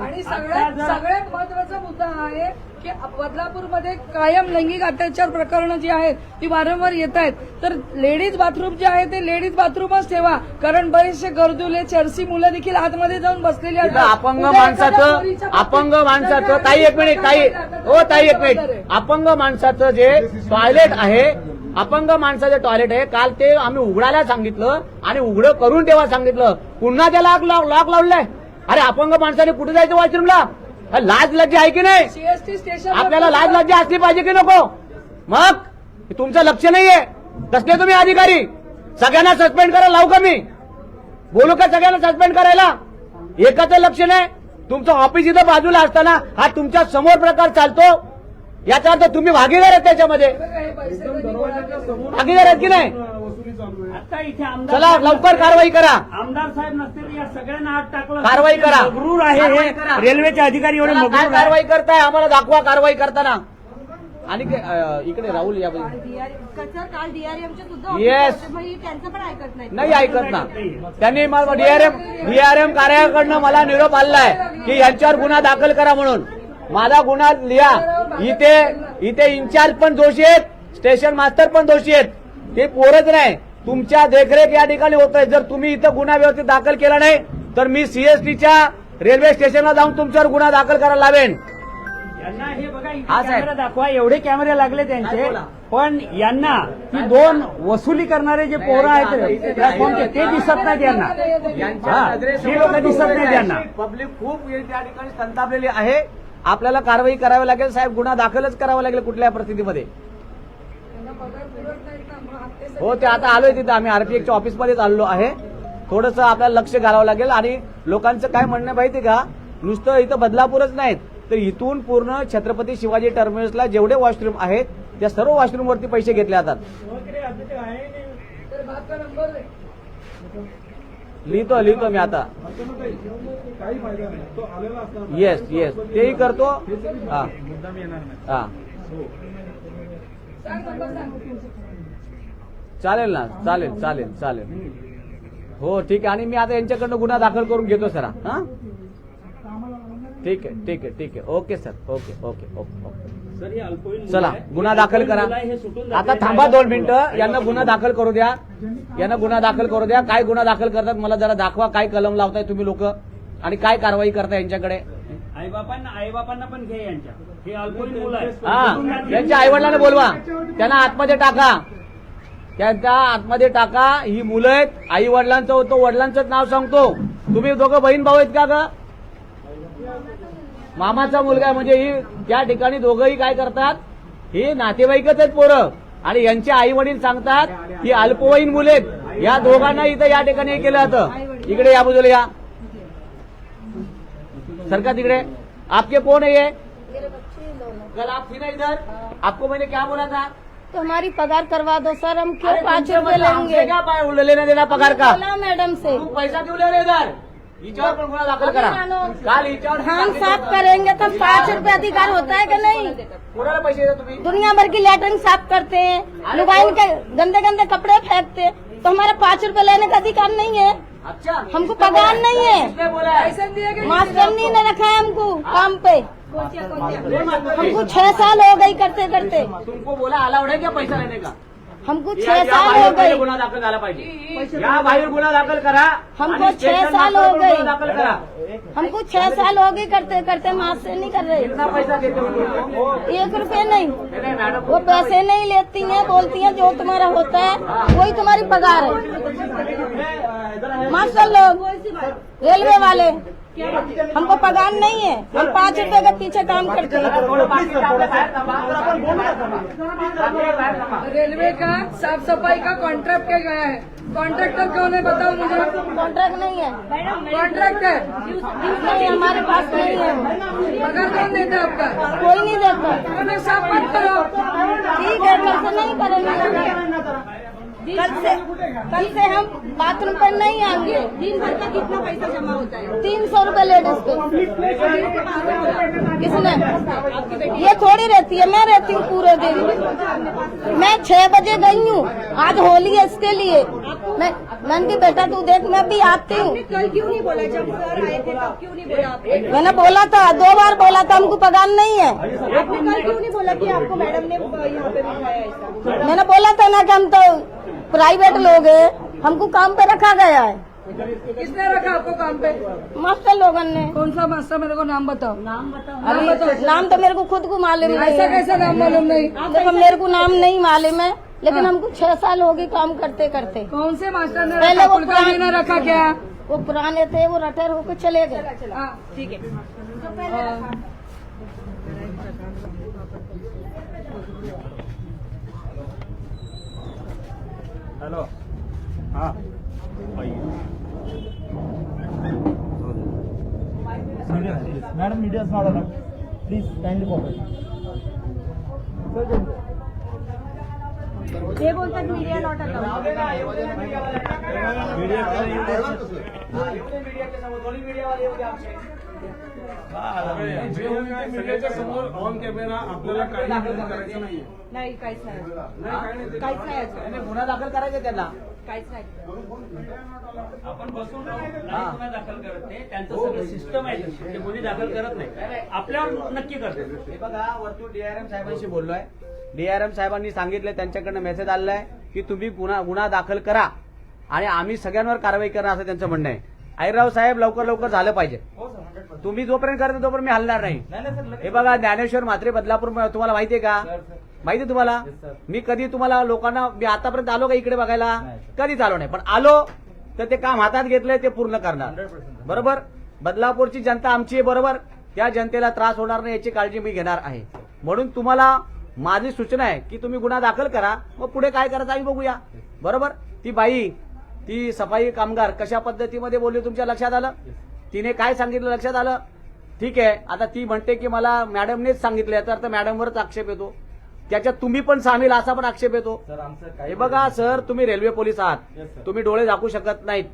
आणि सगळ्यात महत्वाचा मुद्दा आहे की बदलापूरमध्ये कायम लैंगिक अत्याचार प्रकरणं जी आहेत ती वारंवार येत आहेत. तर लेडीज बाथरूम जे आहे ते लेडीज बाथरूमच ठेवा, कारण बरेचसे गरजुले चर्सी मुलं देखील आतमध्ये जाऊन बसलेली इथं असतात. अपंग उद्या एखाद्या पोरीच्या माणसाचं ताई एक मिनिट ताई एक मिनिट अपंग माणसाचं जे टॉयलेट आहे, अपंग माणसाचं टॉयलेट आहे, काल ते आम्ही उघडायला सांगितलं आणि उघडं करून ठेवा सांगितलं, पुन्हा त्याला लॉक लावलंय. अरे अपंग माणसाने कुठे जायचं वॉशरूमला? लाज लज्जा आहे की नाही? सीएसटी स्टेशन आपल्याला लाज लज्जा असली पाहिजे की नको? मग तुमचं लक्ष नाहीये. कसले तुम्ही अधिकारी? सगळ्यांना सस्पेंड करायला लावू का मी? बोलू का सगळ्यांना सस्पेंड करायला? एकाचं लक्ष नाही. तुमचं ऑफिस इथं बाजूला असताना हा तुमच्या समोर प्रकार चालतो, याचा अर्थ तुम्ही भागीदार आहेत त्याच्यामध्ये. भागीदार आहेत की नाही? आता इथे आमदार चला लवकर कारवाई करा. आमदार साहेब नसते तर या सगळ्यांना आत टाकलं. कारवाई करा. मगरूर आहे कारवाई हे. करा. रेल्वेचे अधिकारी एवढे चला, काय मगरूर आहे. कारवाई करताय आम्हाला दाखवा कारवाई करताना. आणि इकडे राहुल या काल डीआरएमचे सुद्धा Yes. office होते, त्यांचं पण ऐकत नाही ऐकत ना. त्यांनी मला डीआरएम कार्यालयाकडनं मला निरोप आलाय की यांच्यावर गुन्हा दाखल करा म्हणून. माझा गुन्हा लिहा. इथे इन्चार्ज पण दोषी आहेत, स्टेशन मास्तर पण दोषी आहेत. ते पोरच नाही, तुमच्या देखरेख या ठिकाणी होत आहे. जर तुम्ही इथं गुन्हा व्यवस्थित दाखल केला नाही तर मी सीएसटीच्या रेल्वे स्टेशनला जाऊन तुमच्यावर गुन्हा दाखल करायला लावेन. यांना हे बघा इथे हा, साहेब. कॅमेरा दाखवा, एवढे कॅमेरे लागले काय त्यांचे, बोला? पण यांना ही दोन वसुली करणारे जे पोरं आहेत प्लॅटफॉर्मचे ते दिसत नाहीत यांना. हा, हे लोक दिसत नाहीत यांना. पब्लिक खूप त्या ठिकाणी संतापलेली आहे. आपल्याला कारवाई करावी लागेल साहेब, गुन्हा दाखलच करावा लागेल कुठल्या परिस्थितीमध्ये. हो ते आता आलोय तिथं, आम्ही आरपीएफच्या ऑफिसमध्येच आलेलो आहे. थोडंसं आपल्याला लक्ष घालावं लागेल. आणि लोकांचं काय म्हणणं माहिती का, नुसतं इथं बदलापूरच नाहीत तर इथून पूर्ण छत्रपती शिवाजी टर्मिनसला जेवढे वॉशरूम आहेत त्या सर्व वॉशरूमवरती पैसे घेतले जातात. लिहितो मी आता. काही फायदा नाही, तो आलेला असणार. येस तेही करतो. हा हा चालेल ना, चालेल. हो ठीक आहे. आणि मी आता यांच्याकडनं गुन्हा दाखल करून घेतो सर. हा ठीक आहे. Okay sir. ओके. सर, हे अल्पवयीन मुलं चला आहे. गुन्हा दाखल करा. मुलं आहे, हे सुटून जाते. आता थांबा 2 मिनिटं. यांना गुन्हा दाखल करू द्या. काय गुन्हा दाखल करतात मला जरा दाखवा. काय कलम लावताय तुम्ही लोक आणि काय कारवाई करताय यांच्याकडे? आईबापांना पण घे यांच्या. हे अल्पवयीन मुलं आहेत. हा यांच्या आईवडिलांना बोलवा, त्यांना आतमध्ये टाका. त्यांच्या आतमध्ये टाका. ही मुलं आहेत, आई वडिलांचं होतं, वडिलांचं नाव सांगतो. तुम्ही दोघं बहीण भाऊ आहेत का ग? मामाचा मुलगा आहे. म्हणजे ही त्या ठिकाणी दोघंही काय करतात, ही नातेवाईकच आहेत पोरं. आणि यांचे आई वडील सांगतात ही अल्पवयीन मुले आहेत. या दोघांना इथं या ठिकाणी हे केलं जातं. इकडे या बाजूला या, सरका तिकडे. आपके कौन है ये? कल आप थी ना इधर, आपको मैंने क्या बोला था? तो हमारी पगार करवा दो सर, हम क्यों अरे 5 तुमसे रुपए मतलब हमसे लेंगे? क्या लेना देना पगार का? बोला मैडम से तू पैसा क्यों ले रहे इधर? हिच्यावर पण गुन्हा दाखल करा. काल हिच्यावर हम साफ करेंगे तो 5 रुपए अधिकार होता है कि नहीं? कोणाला पैसे देता तुम्ही? दुनिया भर की लैट्रिन साफ करते हैं, लुगाइन के गंदे गंदे कपड़े फेंकते, तो हमारा 5 रुपए लेने का अधिकार नहीं है? अच्छा हमको पगार नहीं है, किसने बोला है? मास्टर ने रखा है हमको काम पे। हमको 6 साल हो गई करते करते, तुमको बोला अलाउड है क्या पैसा लेने का? हमको या 6 साल बाहेर हो पहिले गई, गुन्हा दाखल झाला पाहिजे. या बाहेर गुन्हा दाखल करा. हमको आणि 6 स्टेशन साल हो मास्टरवर गई. गुन्हा दाखल करा. हमको 6 साल हो गए करते करते, मास्टर नहीं कर रहे, कितना पैसा देते हो तुम? 1 रुपए नहीं। नहीं, मैडम वो पैसे नहीं लेती हैं, बोलती हैं जो तुम्हारा होता है वही तुम्हारी पगार है। मास्टर लोग, रेलवे वाले, हमको पगार नहीं है, हम 5 रुपए के पीछे काम करते हैं। रेलवे का साफ सफाई का कॉन्ट्रैक्ट क्या गया है? कॉन्ट्रैक्टर कौन है बताओ मुझे? कॉन्ट्रैक्ट नहीं है, कॉन्ट्रैक्ट है, नहीं हमारे पास नहीं है, पगार कौन देता है आपका? कोई नहीं देता। तो फिर साफ मत करो। ठीक है, कल से नहीं करेंगे, कल से हम बाथरूम पर नहीं आएंगे। दिन भर का कितना पैसा जमा होता है? 300 रुपए लेडीज पे। किसने? ये थोड़ी रहती है, मैं रहती हूँ पूरे दिन। मैं 6 बजे गई हूँ, आज होली है इसके लिए मैंने की बेटा तू देख मैं भी आती हूँ। कल क्यों नहीं बोला जब सर आए थे तब क्यों नहीं बोला आपने? मैंने बोला था 2 बार बोला था हमको पगार नहीं है। आपने कल क्यों नहीं बोला कि आपको मैडम ने यहाँ पे बिठाया ऐसा? मैंने बोला था ना कि हम तो प्राइवेट लोग हैं, हमको काम पे रखा गया है। किसने रखा आपको काम पे? मास्टर लोगों ने। कौन सा मास्टर, मेरे को नाम बताओ। अभी नाम तो मेरे को खुद को मालूम नहीं ऐसा है। कैसा नाम मालूम नहीं? देखो मेरे को नाम नहीं मालूम है, लेकिन हमको 6 साल हो गए काम करते करते। कौन से मास्टर ने पहले रखा? वो पुलका जी ने रखा क्या? वो पुराने थे, वो रिटायर होकर चले गए। हाँ, ठीक है। हेलो हाँ madam media not allowed please kindly forward. ते बोलतात मीडिया नॉट अलाउड। सगळ्याच्या समोर ऑन कॅमेरा आपल्याला काही करायचं नाहीये. नाही, काहीच नाही. काहीच नाही अजून. गुन्हा दाखल करायचा त्यांना. काहीच नाही. आपण बसून राहू नाही गुन्हा दाखल करत नाही, त्यांचं सगळं सिस्टम आहे तशी. ते गुन्हे दाखल करत नाही, आपल्यावर नक्की करतात. हे बघा, वरतून डीआरएम साहेबांशी बोललोय. डीआरएम साहेबांनी सांगितलं, त्यांच्याकडनं मेसेज आलेला आहे की तुम्ही गुन्हा दाखल करा आणि आम्ही सगळ्यांवर कारवाई करा, असं त्यांचं म्हणणं आहे. आईराव साहेब, लवकर लवकर झालं पाहिजे. तुम्ही जोपर्यंत करता तोपर्यंत मी हलणार नाही. हे बघा, ज्ञानेश्वर म्हात्रे बदलापूर तुम्हाला माहितीये का? माहिती तुम्हाला? मी कधी तुम्हाला लोकांना, मी आतापर्यंत आलो का इकडे बघायला? कधीच आलो नाही, पण आलो तर ते काम हातात घेतलंय ते पूर्ण करणार. बरोबर? बदलापूरची जनता आमची आहे, बरोबर? त्या जनतेला त्रास होणार नाही याची काळजी मी घेणार आहे. म्हणून तुम्हाला माझी सूचना आहे की तुम्ही गुन्हा दाखल करा, मग पुढे काय करायचं आम्ही बघूया. बरोबर? ती बाई, ती सफाई कामगार कशा पद्धतीमध्ये बोलली तुमच्या लक्षात आलं? तिने काय सांगितलं लक्षात आलं? ठीक आहे, आता ती म्हणते की मला मॅडमनेच सांगितलं, याचा अर्थ मॅडमवरच आक्षेप येतो. त्याच्यात तुम्ही पण सामील असा पण आक्षेप येतो. हे बघा सर, तुम्ही रेल्वे पोलीस आहात, तुम्ही डोळे झाकू शकत नाहीत.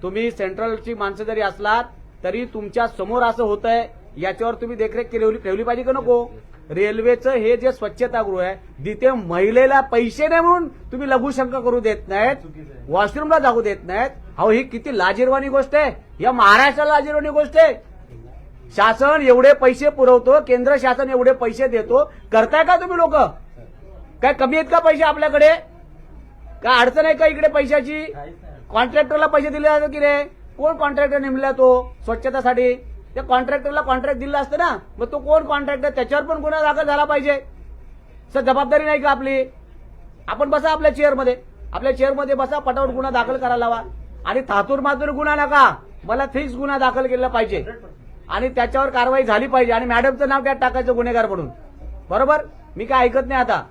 तुम्ही सेंट्रलची माणसं जरी असलात तरी तुमच्या समोर असं होतंय, याच्यावर तुम्ही देखरेख ठेवली पाहिजे का नको? रेल्वेचं हे जे स्वच्छतागृह आहे, तिथे महिलेला पैसे नाही म्हणून तुम्ही लघुशंका करू देत नाहीत, वॉशरूमला जाऊ देत नाहीत. अहो, ही किती लाजिरवाणी गोष्ट आहे. या महाराष्ट्राला लाजिरवाणी गोष्ट आहे. शासन एवढे पैसे पुरवतो, केंद्र शासन एवढे पैसे देतो, करताय का तुम्ही लोक? काय कमी आहेत का पैसे आपल्याकडे? काय अडचण आहे का इकडे पैशाची? कॉन्ट्रॅक्टरला पैसे दिले जातात की नाही? कोण कॉन्ट्रॅक्टर नेमला तो स्वच्छतासाठी? त्या कॉन्ट्रॅक्टरला कॉन्ट्रॅक्ट दिलं असतं ना, मग तो कोण कॉन्ट्रॅक्टर, त्याच्यावर पण गुन्हा दाखल झाला पाहिजे. सर, जबाबदारी नाही का आपली? आपण बसा आपल्या चेअरमध्ये बसा, पटावर गुन्हा दाखल करायला लावा. आणि थातूर मातूर गुन्हा नका, मला फिक्स गुन्हा दाखल केला पाहिजे आणि त्याच्यावर कारवाई झाली पाहिजे. आणि मॅडमचं नाव त्यात टाकायचं गुन्हेगार म्हणून. बरोबर? मी काय ऐकत नाही आता.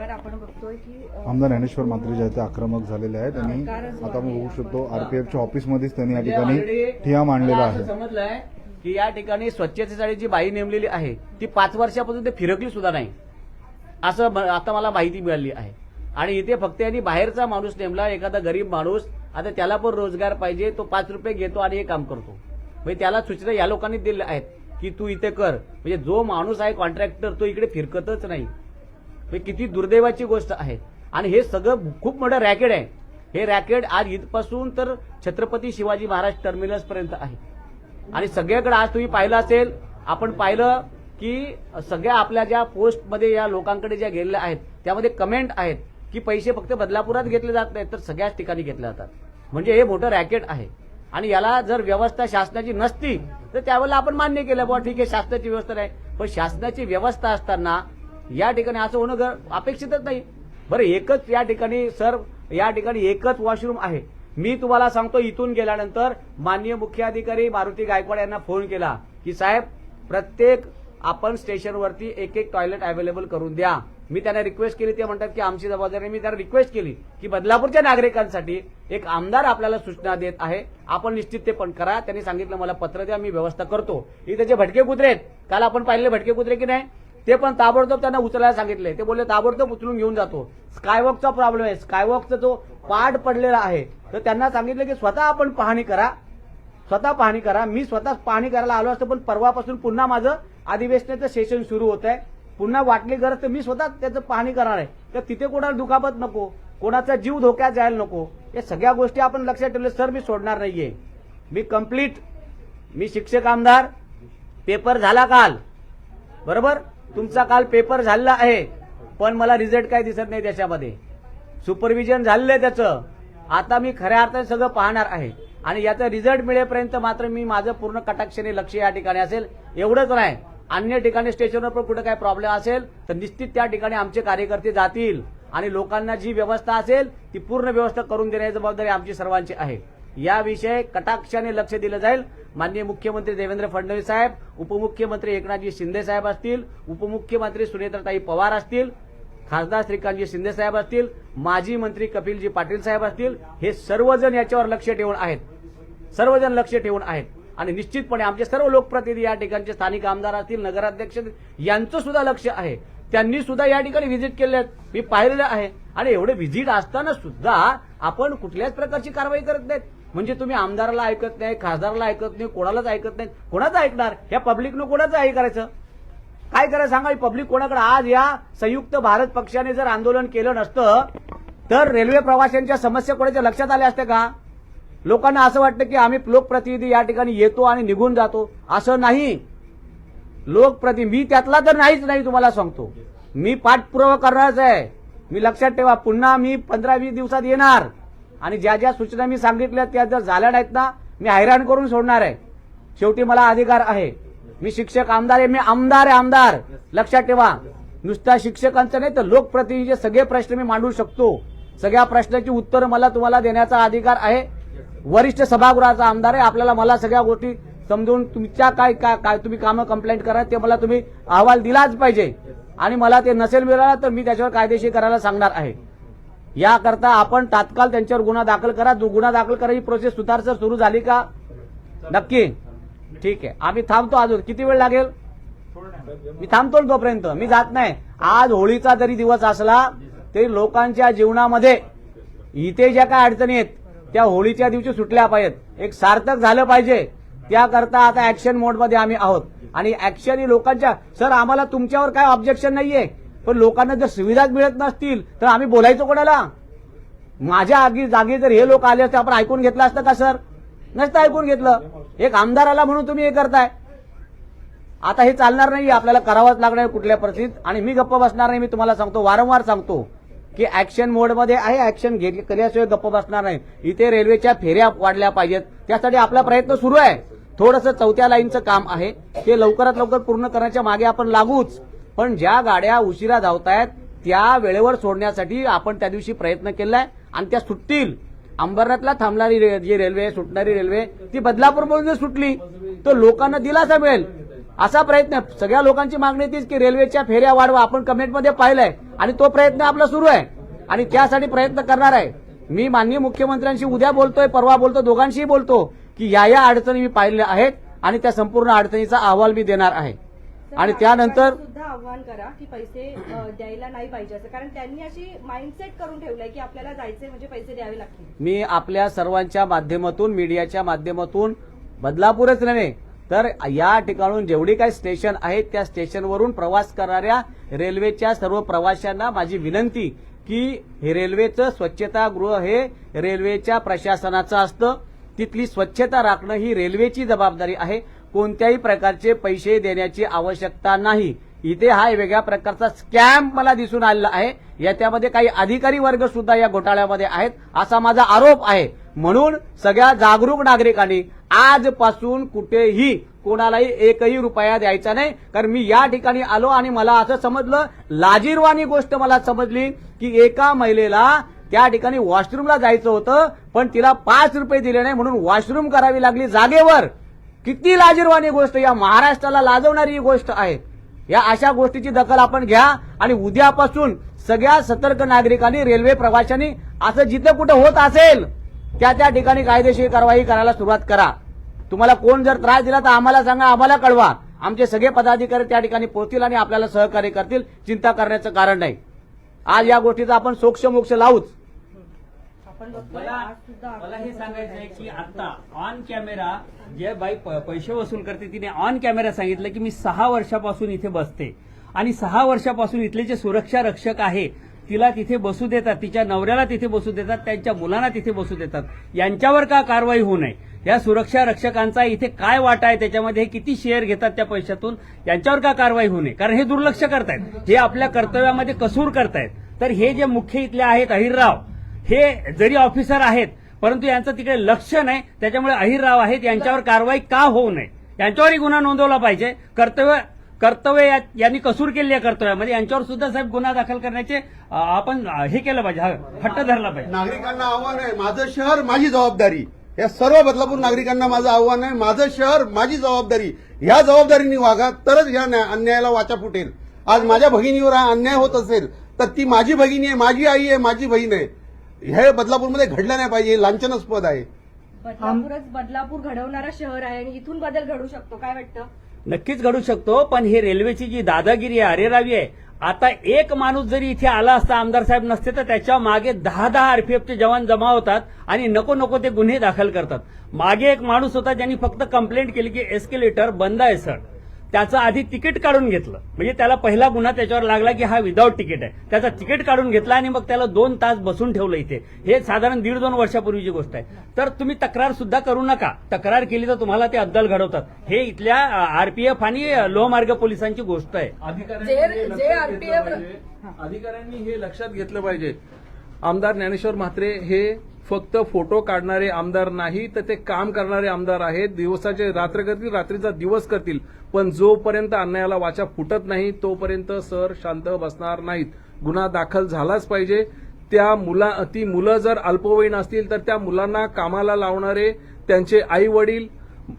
आपण बघतोय की आमदार ज्ञानेश्वर म्हात्रे जे आहेत ते आक्रमक झालेले आहेत आणि आता आपण बघू शकतो आरपीएफच्या ऑफिसमध्येच त्यांनी या ठिकाणी ठिय्या मांडलेला मला आहे. असं समजलंय की या ठिकाणी स्वच्छतेसाठी जी बाई नेमलेली आहे ती 5 वर्षापासून ते फिरकली सुद्धा नाही, असं आता मला माहिती मिळाली आहे. आणि इथे फक्त यांनी बाहेरचा माणूस नेमला, एखादा गरीब माणूस. आता त्याला पण रोजगार पाहिजे, तो 5 रुपये घेतो आणि हे काम करतो. म्हणजे त्याला सूचना या लोकांनी दिल्या आहेत की तू इथे कर. म्हणजे जो माणूस आहे कॉन्ट्रॅक्टर, तो इकडे फिरकतच नाही. किती दुर्दैवाची गोष्ट आहे. आणि हे सगळं खूप मोठं रॅकेट आहे. हे रॅकेट आज इथपासून तर छत्रपती शिवाजी महाराज टर्मिनस पर्यंत आहे. आणि सगळ्याकडे आज तुम्ही पाहिलं असेल, आपण पाहिलं की सगळ्या आपल्या ज्या पोस्टमध्ये या लोकांकडे ज्या गेलेल्या आहेत त्यामध्ये कमेंट आहेत की पैसे फक्त बदलापुरात घेतले जात नाहीत तर सगळ्याच ठिकाणी घेतले जातात. म्हणजे हे मोठं रॅकेट आहे. आणि याला जर व्यवस्था शासनाची नसती तर त्यावेळेला आपण मान्य केलं, बुवा ठीक आहे शासनाची व्यवस्था नाही. पण शासनाची व्यवस्था असताना या ठिकाणी असं होणं अपेक्षितच नाही. बरं, एकच या ठिकाणी सर, या ठिकाणी एकच वॉशरूम आहे. मी तुम्हाला सांगतो, इथून गेल्यानंतर माननीय मुख्याधिकारी मारुती गायकवाड यांना फोन केला की साहेब, प्रत्येक आपण स्टेशनवरती एक टॉयलेट अवेलेबल करून द्या. मी त्यांना रिक्वेस्ट केली, ते म्हणतात की आमची जबाबदारी. मी त्यांना रिक्वेस्ट केली की बदलापूरच्या नागरिकांसाठी एक आमदार आपल्याला सूचना देत आहे, आपण निश्चित ते पण करा. त्यांनी सांगितलं मला पत्र द्या, मी व्यवस्था करतो. इथे जे भटके कुत्रे आहेत, काल आपण पाहिले भटके कुत्रे की नाही, ते पण ताबडतोब त्यांना उचलायला सांगितले. ते बोलले ताबडतोब उचलून घेऊन जातो. स्कायवॉकचा प्रॉब्लेम आहे, स्कायवॉकचा जो पार्ट पडलेला आहे, तर त्यांना सांगितलं की स्वतः आपण पाहणी करा, स्वतः पाहणी करा. मी स्वतः पाहणी करायला आलो असतो, पण परवापासून पुन्हा माझं अधिवेशनाचं सेशन सुरू होत आहे. पुन्हा वाटली गरज तर मी स्वतः त्याचं पाहणी करणार आहे. तर तिथे कोणाला दुखापत नको, कोणाचा जीव धोक्यात जायला नको, या सगळ्या गोष्टी आपण लक्षात ठेवले. सर मी सोडणार नाहीये, मी कंप्लीट, मी शिक्षक आमदार. पेपर झाला काल, बरोबर, तुमचा काल पेपर झालेला आहे, पण मला रिझल्ट काय दिसत नाही त्याच्यामध्ये. सुपरविजन झालेलं आहे त्याचं. आता मी खऱ्या अर्थाने सगळं पाहणार आहे आणि याचा रिझल्ट मिळेपर्यंत मात्र मी माझं पूर्ण कटाक्षाने लक्ष या ठिकाणी असेल. एवढंच नाही, अन्य ठिकाणी स्टेशनवर पण कुठे काय प्रॉब्लेम असेल तर निश्चित त्या ठिकाणी आमचे कार्यकर्ते जातील आणि लोकांना जी व्यवस्था असेल ती पूर्ण व्यवस्था करून देण्याची जबाबदारी आमची सर्वांची आहे. याविषयी कटाक्षाने लक्ष दिलं जाईल. माननीय मुख्यमंत्री देवेंद्र फडणवीस साहेब, उपमुख्यमंत्री एकनाथजी शिंदे साहेब असतील, उपमुख्यमंत्री सुनेत्राताई पवार असतील, खासदार श्रीकांतजी शिंदे साहेब असतील, माजी मंत्री कपिलजी पाटील साहेब असतील, हे सर्वजण याच्यावर लक्ष ठेवून आहेत, सर्वजण लक्ष ठेवून आहेत. आणि निश्चितपणे आमचे सर्व लोकप्रतिनिधी या ठिकाणचे स्थानिक आमदार असतील, नगराध्यक्ष, यांचं सुद्धा लक्ष आहे. त्यांनी सुद्धा या ठिकाणी व्हिजिट केले आहेत, मी पाहिलेलं आहे. आणि एवढे व्हिजिट असताना सुद्धा आपण कुठल्याच प्रकारची कारवाई करत नाहीत. म्हणजे तुम्ही आमदाराला ऐकत नाही, खासदाराला ऐकत नाही, कोणालाच ऐकत नाही. कोणाचं ऐकणार? या पब्लिकनं कोणाचं हे करायचं? काय करायचं सांगा? पब्लिक कोणाकडे? आज या संयुक्त भारत पक्षाने जर आंदोलन केलं नसतं तर रेल्वे प्रवाशांच्या समस्या कोणाच्या लक्षात आल्या असत्या का? लोकांना असं वाटतं की आम्ही लोकप्रतिनिधी या ठिकाणी येतो आणि निघून जातो. असं नाही. लोकप्रतिनिधी, मी त्यातला तर नाहीच नाही, तुम्हाला सांगतो. मी पाठपुरावा करणारच आहे. मी लक्षात ठेवा, पुन्हा मी 15-20 दिवसात येणार आणि ज्या ज्या सूचना मी सांगितल्या त्या जर झाल्या नाहीत ना, मी हैराण करून सोडणार आहे. शेवटी मला अधिकार आहे. मी शिक्षक आमदार आहे, मी आमदार आहे, आमदार. लक्षात ठेवा, नुसत्या शिक्षकांचं नाही तर लोकप्रतिनिधीचे सगळे प्रश्न मी मांडू शकतो. सगळ्या प्रश्नाची उत्तरं मला तुम्हाला देण्याचा अधिकार आहे. वरिष्ठ सभागृहाचा आमदार आहे. आपल्याला मला सगळ्या गोष्टी समजून तुमच्या काय तुम्ही कामं कंप्लेंट करा ते मला तुम्ही अहवाल दिलाच पाहिजे. आणि मला ते नसेल मिळाला तर मी त्याच्यावर कायदेशीर करायला सांगणार आहे. याकरता आपण तात्काळ त्यांच्यावर गुन्हा दाखल करा. गुन्हा दाखल करायची प्रोसेस सुतारसर सुरू झाली का? नक्की. ठीक आहे, आम्ही थांबतो. अजून किती वेळ लागेल? मी थांबतो तोपर्यंत, मी जात नाही. आज होळीचा जरी दिवस असला तरी लोकांच्या जीवनामध्ये इथे ज्या काय अडचणी आहेत त्या होळीच्या दिवशी सुटल्या पाहिजेत. एक सार्थक झालं पाहिजे. त्याकरता आता ऍक्शन मोडमध्ये आम्ही आहोत आणि ऍक्शन ही लोकांच्या. सर आम्हाला तुमच्यावर काय ऑब्जेक्शन नाहीये, पण लोकांना जर सुविधाच मिळत नसतील तर आम्ही बोलायचो कोणाला? माझ्या जागी जर हे लोक आले असते आपण ऐकून घेतलं असतं का सर? नसतं ऐकून घेतलं. एक आमदार आला म्हणून तुम्ही हे करताय. आता हे चालणार नाही, आपल्याला करावंच लागणार कुठल्या परिस्थितीत. आणि मी गप्प बसणार नाही. मी तुम्हाला सांगतो, वारंवार सांगतो की ऍक्शन मोडमध्ये आहे. ऍक्शन केल्याशिवाय गप्प बसणार नाही. इथे रेल्वेच्या फेऱ्या वाढल्या पाहिजेत, त्यासाठी आपला प्रयत्न सुरू आहे. थोडंसं 4थ्या लाईनचं काम आहे, ते लवकरात लवकर पूर्ण करण्याच्या मागे आपण लागूच. पण ज्या गाड्या उशिरा धावतायत त्या वेळेवर सोडण्यासाठी आपण त्या दिवशी प्रयत्न केलाय आणि त्या सुटतील. अंबरनाथला थांबणारी जी रेल्वे, सुटणारी रेल्वे ती बदलापूरमधून सुटली तर लोकांना दिलासा मिळेल असा प्रयत्न. सगळ्या लोकांची मागणी तीच की रेल्वेच्या फेऱ्या वाढवा. आपण कमेंटमध्ये पाहिलंय आणि तो प्रयत्न आपला सुरू आहे आणि त्यासाठी प्रयत्न करणार आहे. मी माननीय मुख्यमंत्र्यांशी उद्या बोलतोय, परवा बोलतो, दोघांशीही बोलतो की या अडचणी मी पाहिल्या आहेत आणि त्या संपूर्ण अडचणीचा अहवाल मी देणार आहे. आणि त्यानंतर सुद्धा आव्हान करा की पैसे द्यायला नाही पाहिजे असं, कारण त्यांनी अशी माइंडसेट करून ठेवलंय की आपल्याला जायचे म्हणजे पैसे द्यावे लागतील. मी आपल्या सर्वांच्या माध्यमातून, मीडियाच्या माध्यमातून, बदलापूरच नव्हे तर या ठिकाणून जेवढी काही स्टेशन आहेत त्या स्टेशनवरून प्रवास करणाऱ्या रेल्वेच्या सर्व प्रवाशांना माझी विनंती की हे रेल्वेचं स्वच्छतागृह हे रेल्वेच्या प्रशासनाचं असतं. तिथली स्वच्छता राखणं ही रेल्वेची जबाबदारी आहे. कोणत्याही प्रकारचे पैसे देण्याची आवश्यकता नाही. इथे हा वेगळ्या प्रकारचा स्कॅम मला दिसून आलेला आहे. याच्यामध्ये काही अधिकारी वर्ग सुद्धा या घोटाळ्यामध्ये आहेत असा माझा आरोप आहे. म्हणून सगळ्या जागरूक नागरिकांनी आजपासून कुठेही कोणालाही एकही रुपया द्यायचा नाही. कारण मी या ठिकाणी आलो आणि मला असं समजलं, लाजिरवाणी गोष्ट मला समजली की एका महिलेला त्या ठिकाणी वॉशरूमला जायचं होतं पण तिला 5 रुपये दिले नाही म्हणून वॉशरूम करावी लागली जागेवर. किती लाजिरवाणी गोष्ट, या महाराष्ट्राला लाजवणारी ही गोष्ट आहे. या अशा गोष्टीची दखल आपण घ्या आणि उद्यापासून सगळ्या सतर्क नागरिकांनी, रेल्वे प्रवाशांनी असं जिथं कुठं होत असेल त्या ठिकाणी कायदेशीर कारवाई करायला सुरुवात करा. तुम्हाला कोण जर त्रास दिला तर आम्हाला सांगा, आम्हाला कळवा. आमचे सगळे पदाधिकारी त्या ठिकाणी पोहोचतील आणि आपल्याला सहकार्य करतील. चिंता करण्याचं कारण नाही. आज या गोष्टीचा आपण सोक्ष लावूच. मला हे सांगायचं आहे की आता ऑन कॅमेरा जे बाई पैसे वसूल करते तिने ऑन कॅमेरा सांगितलं की मी 6 वर्षापासून इथे बसते आणि 6 वर्षापासून इथले जे सुरक्षा रक्षक आहे तिला तिथे बसू देतात, तिच्या नवऱ्याला तिथे बसू देतात, त्यांच्या मुलांना तिथे बसू देतात. यांच्यावर का कारवाई होऊ नये? या सुरक्षा रक्षकांचा इथे काय वाटा आहे, त्याच्यामध्ये हे किती शेअर घेतात त्या पैशातून, यांच्यावर का कारवाई होऊ नये? कारण हे दुर्लक्ष करतायत, हे आपल्या कर्तव्यामध्ये कसूर करतायत. तर हे जे मुख्य इथले आहेत अहिरराव, हे जरी ऑफिसर आहेत परंतु यांचं तिकडे लक्ष नाही, त्याच्यामुळे अहिरराव आहेत, यांच्यावर कारवाई का होऊ नये? यांच्यावरही गुन्हा नोंदवला पाहिजे. कर्तव्य यांनी कसूर केली आहे कर्तव्यामध्ये, यांच्यावर सुद्धा साहेब गुन्हा दाखल करण्याचे आपण हे केलं पाहिजे, हट्ट धरला पाहिजे. नागरिकांना आव्हान आहे, माझं शहर माझी जबाबदारी. या सर्व बदलापूर नागरिकांना माझं आव्हान आहे, माझं शहर माझी जबाबदारी. ह्या जबाबदारीने वागा तरच ह्या अन्यायाला वाचा फुटेल. आज माझ्या भगिनीवर हा अन्याय होत असेल तर ती माझी भगिनी आहे, माझी आई आहे, माझी बहीण आहे. हे बदलापूरमध्ये घडलं नाही पाहिजे, हे लांछनास्पद आहे. बदलापूरच बदलापूर घडवणारा शहर आहे आणि इथून बदल घडू शकतो, काय वाटतं? नक्कीच घडू शकतो, पण हे रेल्वेची जी दादागिरी आहे, अरेरावी आहे. आता एक माणूस जरी इथे आला असता, आमदार साहेब नसते तर त्याच्या मागे 10 आरपीएफचे जवान जमा होतात आणि नको ते गुन्हे दाखल करतात. मागे एक माणूस होता ज्यांनी फक्त कंप्लेंट केली की एस्केलेटर बंद आहे सर, त्याचं आधी तिकीट काढून घेतलं, म्हणजे त्याला पहिला गुन्हा त्याच्यावर लागला की हा विदाऊट तिकीट आहे. त्याचं तिकीट काढून घेतला आणि मग त्याला 2 तास बसून ठेवलं इथे. हे साधारण 1.5-2 वर्षापूर्वीची गोष्ट आहे. तर तुम्ही तक्रार सुद्धा करू नका, तक्रार केली तर तुम्हाला ते अद्दल घडवतात. हे इथल्या आरपीएफ आणि लोहमार्ग पोलिसांची गोष्ट आहे. अधिकाऱ्यांनी हे लक्षात घेतलं पाहिजे. आमदार ज्ञानेश्वर म्हात्रे हे फक्त फोटो काढणारे आमदार नाही तर ते काम करणारे आमदार आहेत. दिवसाचे रात्र करतील, रात्रीचा दिवस करतील, पण जोपर्यंत अन्यायाला वाचा फुटत नाही तोपर्यंत सर शांत बसणार नाहीत. गुन्हा दाखल झालाच पाहिजे. ती मुलं जर अल्पवयीन असतील तर त्या मुलांना कामाला लावणारे त्यांचे आई वडील,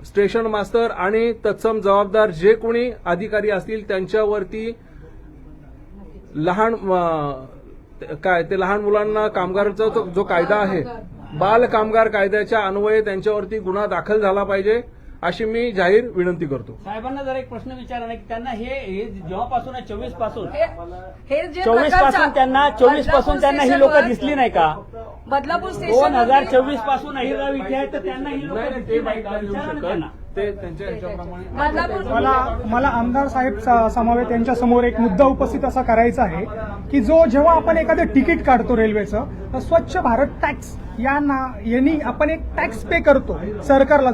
स्टेशन मास्तर आणि तत्सम जबाबदार जे कोणी अधिकारी असतील त्यांच्यावरती लहान मुलांना कामगाराचा जो कायदा आहे, बाल कामगार कायद्याच्या अन्वये त्यांच्यावरती गुन्हा दाखल झाला पाहिजे अशी मी जाहीर विनंती करतो. साहेबांना जर एक प्रश्न विचारला नाही की त्यांना हे जेव्हापासून 24 पासून त्यांना ही लोक दिसली नाही का? बदलापूर 2024 पासून अहिरराव इथे आहेत तर त्यांना ही लोक दिसली नाही का? विचारा ना त्यांना. ते त्यांच्या ह्याच्याप्रमाणे मला आमदार साहेब समवेत यांच्या समोर एक मुद्दा उपस्थित असा करायचा आहे की जेव्हा आपण एखादं तिकीट काढतो रेल्वेचं, तर स्वच्छ भारत टॅक्स यांनी आपण एक टॅक्स पे करतो सरकारला,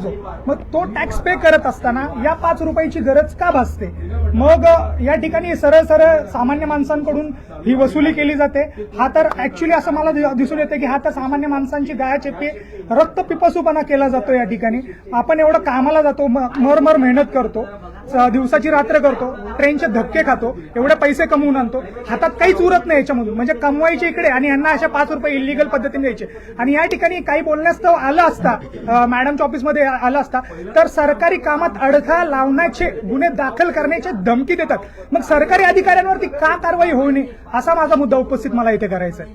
मग तो टॅक्स पे करत असताना या 5 रुपयाची गरज का भासते? मग या ठिकाणी सरळ सामान्य माणसांकडून ही वसुली केली जाते. हा तर ऍक्च्युली असं मला दिसून येतं की हा तर सामान्य माणसांची दयाचेपी रक्तपिपासूपणा केला जातो. या ठिकाणी आपण एवढं कामाला जातो, मरमर मेहनत करतो, दिवसाची रात्र करतो, ट्रेनचे धक्के खातो, एवढे पैसे कमवून आणतो, हातात काहीच उरत नाही याच्यामधून, म्हणजे कमवायचे इकडे आणि यांना अशा 5 रुपये इलिगल पद्धतीने द्यायचे. आणि या ठिकाणी काही बोलण्यास्तव आलं असता, मॅडमच्या ऑफिसमध्ये आलं असता तर सरकारी कामात अडथळा लावण्याचे गुन्हे दाखल करण्याची धमकी देतात. मग सरकारी अधिकाऱ्यांवरती का कारवाई होऊ नये असा माझा मुद्दा उपस्थित मला इथे करायचा आहे.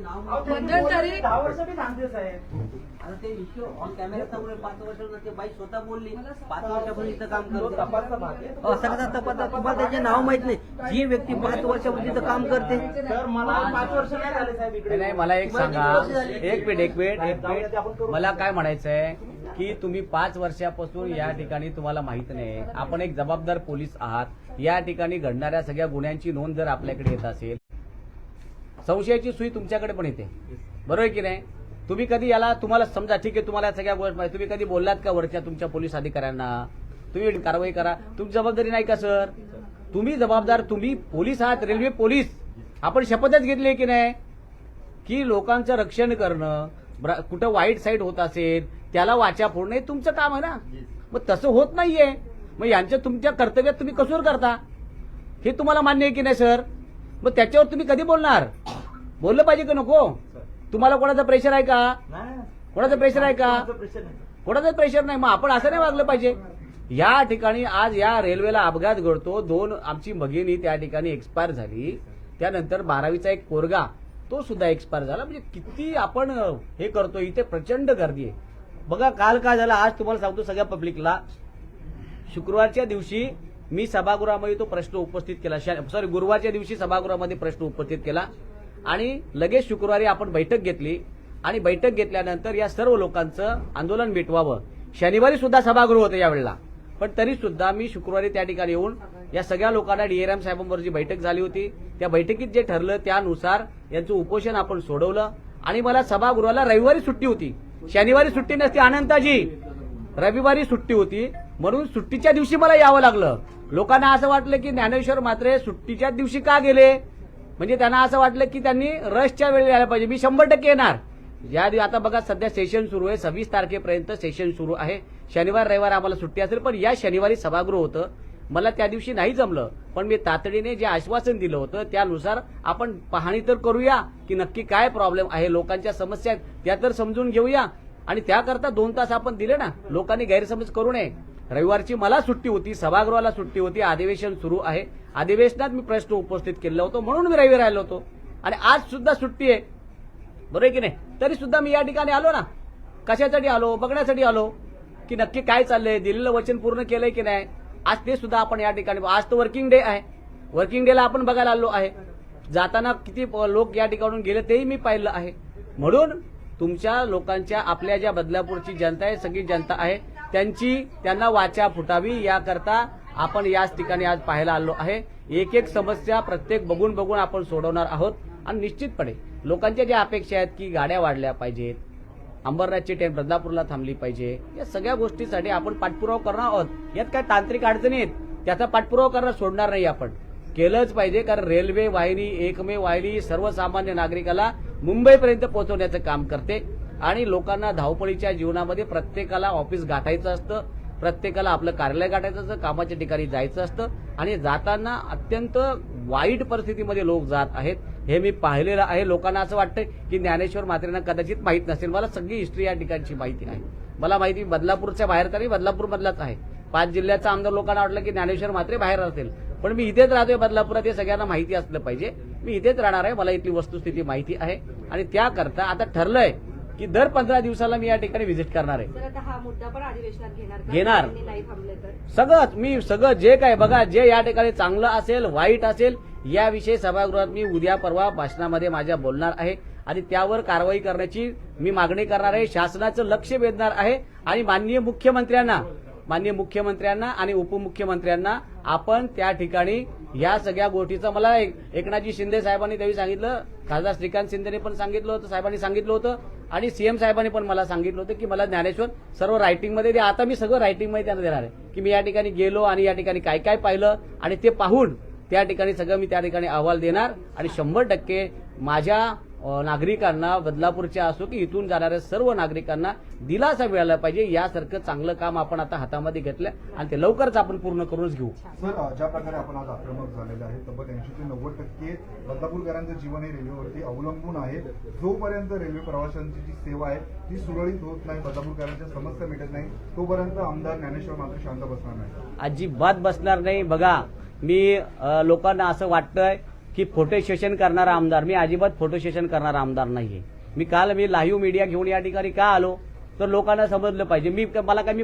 आता ते इश्यू ऑन कॅमेरा समोर 5 वर्षापूर्वी ते बाई स्वतः बोलली 5 वर्षापूर्वी इथं काम करतो. सगळ्याचा तपास तुम्हाला त्याचे नाव माहित नाही. जी व्यक्ती 5 वर्षापूर्वी इथं काम करते तर मला 5 वर्ष नाही झाले साहेब. नाही, मला एक सांगा, एक मिनिट मला काय म्हणायचंय की तुम्ही 5 वर्षापासून या ठिकाणी तुम्हाला माहित नाही, आपण एक जबाबदार पोलीस आहात. या ठिकाणी घडणाऱ्या सगळ्या गुन्ह्यांची नोंद जर आपल्याकडे येत असेल, संशयाची सुई तुमच्याकडे पण येते, बरोबर की नाही? तुम्ही कधी याला, तुम्हाला समजा ठीक आहे, तुम्हाला सगळ्या गोष्टी, तुम्ही कधी बोललात का वरच्या तुमच्या पोलीस अधिकाऱ्यांना तुम्ही कारवाई करा? तुमची जबाबदारी नाही का सर? तुम्ही जबाबदार, तुम्ही पोलीस आहात, रेल्वे पोलीस. आपण शपथच घेतली की नाही की लोकांचं रक्षण करणं, कुठं वाईट साईड होत असेल त्याला वाचा फोडणे तुमचं काम आहे ना. मग तसं होत नाहीये, मग यांच्या तुमच्या कर्तव्यात तुम्ही कसूर करता, हे तुम्हाला मान्य आहे की नाही सर? मग त्याच्यावर तुम्ही कधी बोलणार? बोललं पाहिजे का नको? तुम्हाला कोणाचं प्रेशर आहे का? कोणाचं प्रेशर आहे का? कोणाचं प्रेशर नाही. मग आपण असं नाही वागलं पाहिजे. या ठिकाणी आज या रेल्वेला अपघात घडतो, 2 आमची भगिनी त्या ठिकाणी एक्सपायर झाली, त्यानंतर 12वीचा एक पोरगा तो सुद्धा एक्सपायर झाला. म्हणजे किती आपण हे करतो, इथे प्रचंड गर्दी आहे. बघा काल काय झालं, आज तुम्हाला सांगतो सगळ्या पब्लिकला. शुक्रवारच्या दिवशी मी सभागृहामध्ये तो प्रश्न उपस्थित केला, गुरुवारच्या दिवशी सभागृहामध्ये प्रश्न उपस्थित केला आणि लगेच शुक्रवारी आपण बैठक घेतली आणि बैठक घेतल्यानंतर या सर्व लोकांचं आंदोलन मिटवावं. शनिवारी सुद्धा सभागृह होतं यावेळेला, पण तरी सुद्धा मी शुक्रवारी त्या ठिकाणी येऊन या सगळ्या लोकांना डीआरएम साहेबांबरोबर जी बैठक झाली होती त्या बैठकीत जे ठरलं त्यानुसार यांचं उपोषण आपण सोडवलं आणि मला सभागृहाला रविवारी सुट्टी होती, शनिवारी सुट्टी नसती अनंताजी, रविवारी सुट्टी होती म्हणून सुट्टीच्या दिवशी मला यावं लागलं. लोकांना असं वाटलं की ज्ञानेश्वर म्हात्रे सुट्टीच्या दिवशी का गेले, म्हणजे त्यांना असं वाटलं की त्यांनी रशच्या वेळी यायला पाहिजे. मी 100% येणार. आता बघा सध्या सेशन सुरू आहे, 26 तारखेपर्यंत सेशन सुरू आहे. शनिवार रविवार आम्हाला सुट्टी असेल, पण या शनिवारी सभागृह होतं. मला त्या दिवशी नाही जमलं, पण मी तातडीने जे आश्वासन दिलं होतं त्यानुसार आपण पाहणी तर करूया की नक्की काय प्रॉब्लेम आहे, लोकांच्या समस्या आहेत त्या तर समजून घेऊया आणि त्याकरता 2 तास आपण दिले ना. लोकांनी गैरसमज करू नये. रविवारची मला सुट्टी होती, सभागृहाला सुट्टी होती, अधिवेशन सुरू आहे. अधिवेशनात मी प्रश्न उपस्थित केला होता म्हणून मी रविवारी आलो होतो आणि आज सुद्धा सुट्टी आहे, बरोबर आहे की नाही. तरी सुद्धा मी या ठिकाणी आलो ना. कशासाठी आलो, बघण्यासाठी आलो की नक्की काय चाललंय, दिलेलं वचन पूर्ण केलंय की नाही. आज ते सुद्धा आपण या ठिकाणी, आज तर वर्किंग डे आहे, वर्किंग डेला आपण बघायला आलो आहे. जाताना किती लोक या ठिकाणून गेले तेही मी पाहिलं आहे. म्हणून तुमच्या लोकांच्या, आपल्या ज्या बदलापूरची जनता आहे, सगळी जनता आहे, त्यांना वाचा फुटावी याकरता आपण याच ठिकाणी आज पाहायला आलो आहे. एक एक समस्या प्रत्येक बघून आपण सोडवणार आहोत आणि निश्चितपणे लोकांच्या ज्या अपेक्षा आहेत की गाड्या वाढल्या पाहिजेत, अंबरनाथची ट्रेन बदलापूरला थांबली पाहिजे, या सगळ्या गोष्टीसाठी आपण पाठपुरावा करणार आहोत. यात काय तांत्रिक अडचणी आहेत त्याचा पाठपुरावा करणं सोडणार नाही, आपण केलंच पाहिजे. कारण रेल्वे वाहिनी एकमेव वाहिनी सर्वसामान्य नागरिकाला मुंबईपर्यंत पोहोचवण्याचं काम करते आणि लोकांना धावपळीच्या जीवनामध्ये प्रत्येकाला ऑफिस गाठायचं असतं, प्रत्येकाला आपलं कार्यालय गाठायचं असतं, कामाच्या ठिकाणी जायचं असतं आणि जाताना अत्यंत वाईट परिस्थितीमध्ये लोक जात आहेत. हे मी पाहिलेलं आहे. लोकांना असं वाटतं की ज्ञानेश्वर म्हात्रेंना कदाचित माहीत नसेल. मला सगळी हिस्ट्री या ठिकाणची माहिती आहे. मला माहिती बदलापूरच्या बाहेर तरी बदलापूरमधलाच आहे. 5 जिल्ह्याचा आमदार लोकांना वाटलं की ज्ञानेश्वर म्हात्रे बाहेर असेल, पण मी इथेच राहतोय बदलापुरात. हे सगळ्यांना माहिती असलं पाहिजे. मी इथेच राहणार आहे, मला इथली वस्तुस्थिती माहिती आहे आणि त्याकरता आता ठरलंय की दर 15 दिवसाला मी या ठिकाणी व्हिजिट करणार आहे. सर आता हा मुद्दा पण अधिवेशनात घेणार घेणार. त्यांनी नाही थांबले तर सगळंच मी सगळं जे काय बघा, जे या ठिकाणी चांगलं असेल वाईट असेल याविषयी सभागृहात मी उद्या परवा भाषणामध्ये माझ्या बोलणार आहे आणि त्यावर कारवाई करण्याची मी मागणी करणार आहे. शासनाचं लक्ष वेधणार आहे आणि माननीय मुख्यमंत्र्यांना आणि उपमुख्यमंत्र्यांना आपण त्या ठिकाणी या सगळ्या गोष्टीचं, मला एकनाथजी शिंदे साहेबांनी त्यावेळी सांगितलं, खासदार श्रीकांत शिंदेने पण सांगितलं होतं, साहेबांनी सांगितलं होतं आणि सीएम साहेबांनी पण मला सांगितलं होतं की मला ज्ञानेश्वर सर्व रायटिंगमध्ये द्या. आता मी सगळं रायटिंगमध्ये त्यांना देणार आहे की मी या ठिकाणी गेलो आणि या ठिकाणी काय काय पाहिलं आणि ते पाहून त्या ठिकाणी सगळं मी त्या ठिकाणी अहवाल देणार आणि 100% माझ्या नागरिकांना, बदलापूरच्या असो की इथून जाणाऱ्या सर्व नागरिकांना दिलासा मिळाला पाहिजे. यासारखं चांगलं काम आपण आता हातामध्ये घेतलं आणि ते लवकरच आपण पूर्ण करूनच घेऊ. सर, ज्या प्रकारे आपण आज आक्रमक झालेलं आहे, तब्बल 80 ते 90% बदलापूरकरांचं जीवन हे रेल्वेवरती अवलंबून आहे. जोपर्यंत रेल्वे प्रवाशांची जी सेवा आहे ती सुरळीत होत नाही, बदलापूरकरांच्या समस्या मिटत नाही, तोपर्यंत आमदार ज्ञानेश्वर म्हात्रे शांत बसणार नाही. अजिबात बसणार नाही. बघा, मी लोकांना असं वाटतंय की फोटो सेशन करणारा आमदार, मी अजिबात फोटो सेशन करणारा आमदार नाहीये. मी लाईव्ह मीडिया घेऊन या ठिकाणी का आलो तर लोकांना समजलं पाहिजे. मी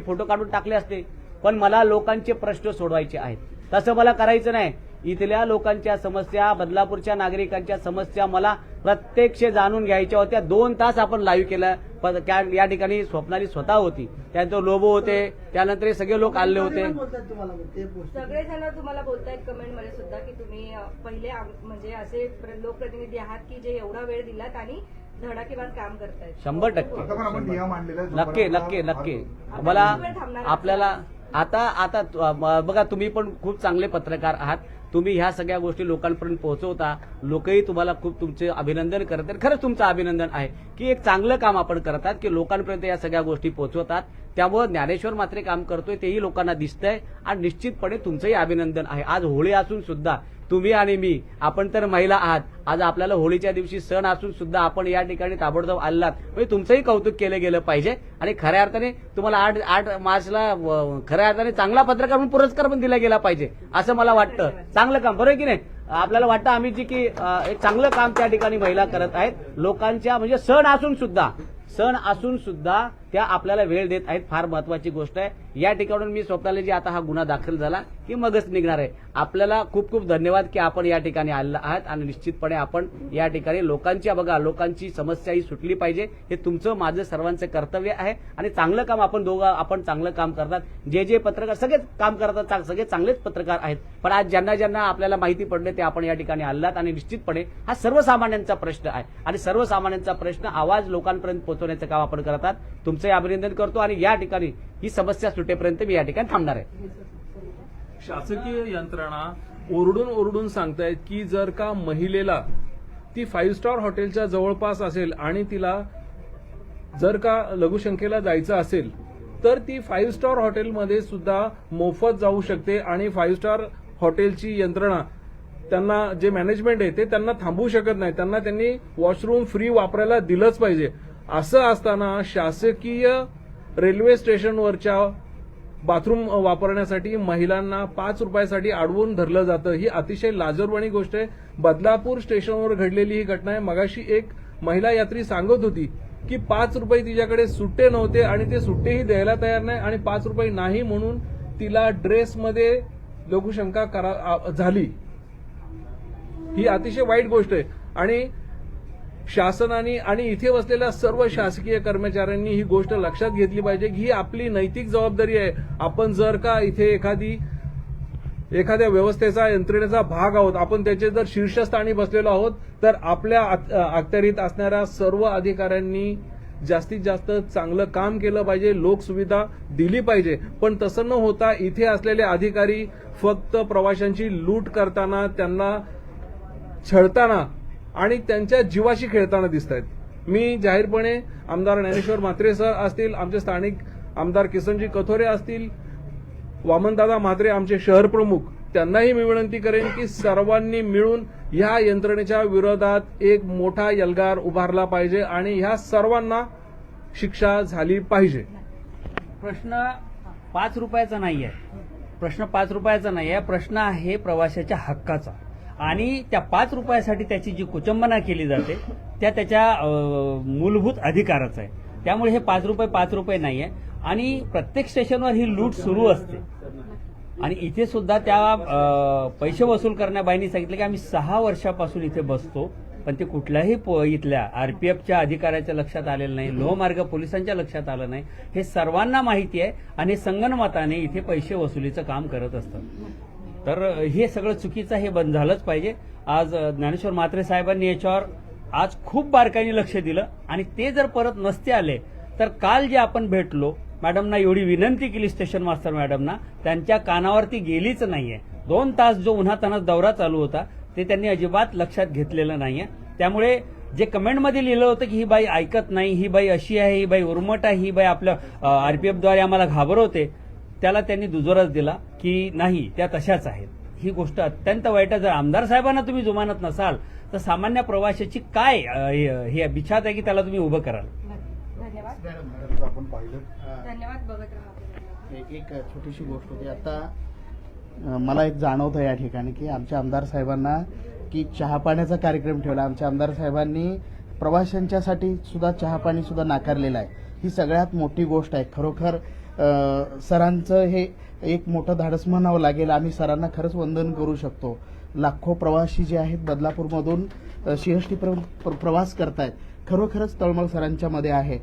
फोटो काढून टाकले असते, पण मला लोकांचे प्रश्न सोडवायचे आहेत. तसं मला करायचं नाही. इथल्या लोकांच्या समस्या, बदलापूरच्या नागरिकांच्या समस्या मला प्रत्यक्ष जाणून घ्यायच्या होत्या. 2 तास आपण लाईव्ह केलं. या ठिकाणी स्वप्नाली स्वतः होती, त्यानंतर लोबो होते, त्यानंतर हे सगळे लोक आले होते. सगळेजण तुम्हाला बोलतायत कमेंटमध्ये सुद्धा की तुम्ही पहिले म्हणजे असे लोकप्रतिनिधी आहात की जे एवढा वेळ दिलात आणि धडाकेबाज काम करतायत. 100% नक्की मला आपल्याला आता बघा, तुम्ही पण खूप चांगले पत्रकार आहात. तुम्ही ह्या सगळ्या गोष्टी लोकांपर्यंत पोहोचवता. लोकही तुम्हाला खूप तुमचे अभिनंदन करतात. खरंच तुमचं अभिनंदन आहे की एक चांगलं काम आपण करतात की लोकांपर्यंत या सगळ्या गोष्टी पोहोचवतात. त्यामुळे ज्ञानेश्वर म्हात्रे काम करतोय तेही लोकांना दिसतंय आणि निश्चितपणे तुमचंही अभिनंदन आहे. आज होळी असून सुद्धा तुम्ही आणि मी, आपण तर महिला आहात, आज आपल्याला होळीच्या दिवशी सण असून सुद्धा आपण या ठिकाणी ताबडतोब आलात, म्हणजे तुमचंही कौतुक केलं गेलं पाहिजे. आणि खऱ्या अर्थाने तुम्हाला 8 मार्चला खऱ्या अर्थाने चांगला पत्रकार म्हणून पुरस्कार पण दिला गेला पाहिजे असं मला वाटतं. चांगलं काम, बरोबर की नाही. आपल्याला वाटतं आम्ही जी की एक चांगलं काम त्या ठिकाणी महिला करत आहेत. लोकांच्या म्हणजे सण असून सुद्धा त्या आपल्याला वेळ देत आहेत, फार महत्वाची गोष्ट आहे. या ठिकाणून मी स्वतःला जी आता हा गुन्हा दाखल झाला की मगच निघणार आहे. आपल्याला खूप खूप धन्यवाद की आपण या ठिकाणी आलेला आहात आणि निश्चितपणे आपण या ठिकाणी लोकांची समस्या ही सुटली पाहिजे. हे तुमचं माझं सर्वांचं कर्तव्य आहे आणि चांगलं काम आपण चांगलं काम करतात. जे पत्रकार सगळेच काम करतात, सगळे चांगलेच पत्रकार आहेत. पण आज ज्यांना आपल्याला माहिती पडले ते आपण या ठिकाणी आलात आणि निश्चितपणे हा सर्वसामान्यांचा प्रश्न आहे आणि सर्वसामान्यांचा प्रश्न आवाज लोकांपर्यंत पोहोचवण्याचं काम आपण करतात. तुमचे अभिनंदन करतो आणि या ठिकाणी ही समस्या सुटेपर्यंत मी या ठिकाणी थांबणार आहे. शासकीय यंत्रणा ओरडून सांगतायत की जर का महिलेला ती 5 स्टार हॉटेलच्या जवळपास असेल आणि तिला जर का लघुशंकेला जायचं असेल तर ती 5 स्टार हॉटेलमध्ये सुद्धा मोफत जाऊ शकते आणि 5 स्टार हॉटेलची यंत्रणा त्यांना जे मॅनेजमेंट आहे ते त्यांना थांबवू शकत नाही. त्यांनी वॉशरूम फ्री वापरायला दिलंच पाहिजे. असं असताना शासकीय रेल्वे स्टेशनवरच्या बाथरूम वापरण्यासाठी महिलांना 5 रुपयासाठी अडवून धरलं जातं. ही अतिशय लाजिरवाणी गोष्ट आहे. बदलापूर स्टेशनवर घडलेली ही घटना आहे. मगाशी एक महिला यात्री सांगत होती की 5 रुपये तिच्याकडे सुट्टे नव्हते आणि ते सुट्टेही द्यायला तयार नाही आणि 5 रुपये नाही म्हणून तिला ड्रेसमध्ये लघुशंका झाली. ही अतिशय वाईट गोष्ट आहे आणि शासनाने आणि इथे बसलेल्या सर्व शासकीय कर्मचाऱ्यांनी ही गोष्ट लक्षात घेतली पाहिजे की ही आपली नैतिक जबाबदारी आहे. आपण जर का इथे एखाद्या व्यवस्थेचा यंत्रणेचा भाग आहोत, आपण त्याचे जर शीर्षस्थानी बसलेलो आहोत तर आपल्या अखत्यारीत असणाऱ्या सर्व अधिकाऱ्यांनी जास्तीत जास्त चांगलं काम केलं पाहिजे, लोकसुविधा दिली पाहिजे. पण तसं न होता इथे असलेले अधिकारी फक्त प्रवाशांची लूट करताना, त्यांना छळताना आणि त्यांच्या जीवाशी खेळताना दिसत आहेत. मी जाहीरपणे आमदार ज्ञानेश्वर म्हात्रे सर असतील, आमचे स्थानिक आमदार किसनजी कथोरे असतील, वामनदादा म्हात्रे आमचे शहर प्रमुख, त्यांनाही मी विनंती करेन की सर्वांनी मिळून ह्या यंत्रणेच्या विरोधात एक मोठा एल्गार उभारला पाहिजे आणि ह्या सर्वांना शिक्षा झाली पाहिजे. प्रश्न 5 रुपयाचा नाही आहे. प्रश्न आहे प्रवाशाच्या हक्काचा आणि त्या 5 रुपयासाठी त्याची जी कुचंबना केली जाते त्याच्या मूलभूत अधिकाराचा आहे. त्यामुळे हे 5 रुपये नाही आहे आणि प्रत्येक स्टेशनवर ही लूट सुरू असते आणि इथे सुद्धा त्या पैसे वसूल करण्याबाईंनी सांगितलं की आम्ही 6 वर्षापासून इथे बसतो, पण ते कुठल्याही इथल्या आरपीएफच्या अधिकाऱ्याच्या लक्षात आलेलं नाही, लोहमार्ग पोलिसांच्या लक्षात आलं नाही. हे सर्वांना माहिती आहे आणि संगनमताने इथे पैसे वसुलीचं काम करत असतात. तर हे सगळं चुकीचं, हे बंद झालंच पाहिजे. आज ज्ञानेश्वर म्हात्रे साहेबांनी याच्यावर आज खूप बारकाईने लक्ष दिलं आणि ते जर परत नसते आले तर काल जे आपण भेटलो, मॅडमना एवढी विनंती केली स्टेशन मास्तर मॅडमना, त्यांच्या कानावरती गेलीच नाहीये. 2 तास जो उन्हातान्हात दौरा चालू होता ते त्यांनी अजिबात लक्षात घेतलेलं नाहीये. त्यामुळे जे कमेंटमध्ये लिहिलं होतं की ही बाई ऐकत नाही, ही बाई अशी आहे, ही बाई उर्मट आहे, ही बाई आपल्या आरपीएफद्वारे आम्हाला घाबरवते, त्याला त्यांनी दुजोराच दिला की नाही, त्या तशाच आहेत. ही गोष्ट अत्यंत वाईट आहे. जर आमदार साहेबांना तुम्ही जुमानत नसाल तर सामान्य प्रवाशाची काय हे बिछात आहे की त्याला तुम्ही उभं कराल. आपण पाहिलं धन्यवाद. बघत राहा. एक छोटीशी गोष्ट होती. आता मला एक जाणवतं या ठिकाणी की आमच्या आमदार साहेबांना की चहापाण्याचा कार्यक्रम ठेवला. आमच्या आमदार साहेबांनी प्रवाशांच्यासाठी सुद्धा चहापाणी सुद्धा नाकारलेलं आहे. ही सगळ्यात मोठी गोष्ट आहे. खरोखर सरांचं हे एक मोठं धाडस म्हणावं लागेल. आम्ही सरांना खरंच वंदन करू शकतो. लाखो प्रवासी जे आहेत बदलापूरमधून सिंहष्टीपर्यंत प्रवास करतायत, खरोखरच तळमळ सरांच्या मध्ये आहे.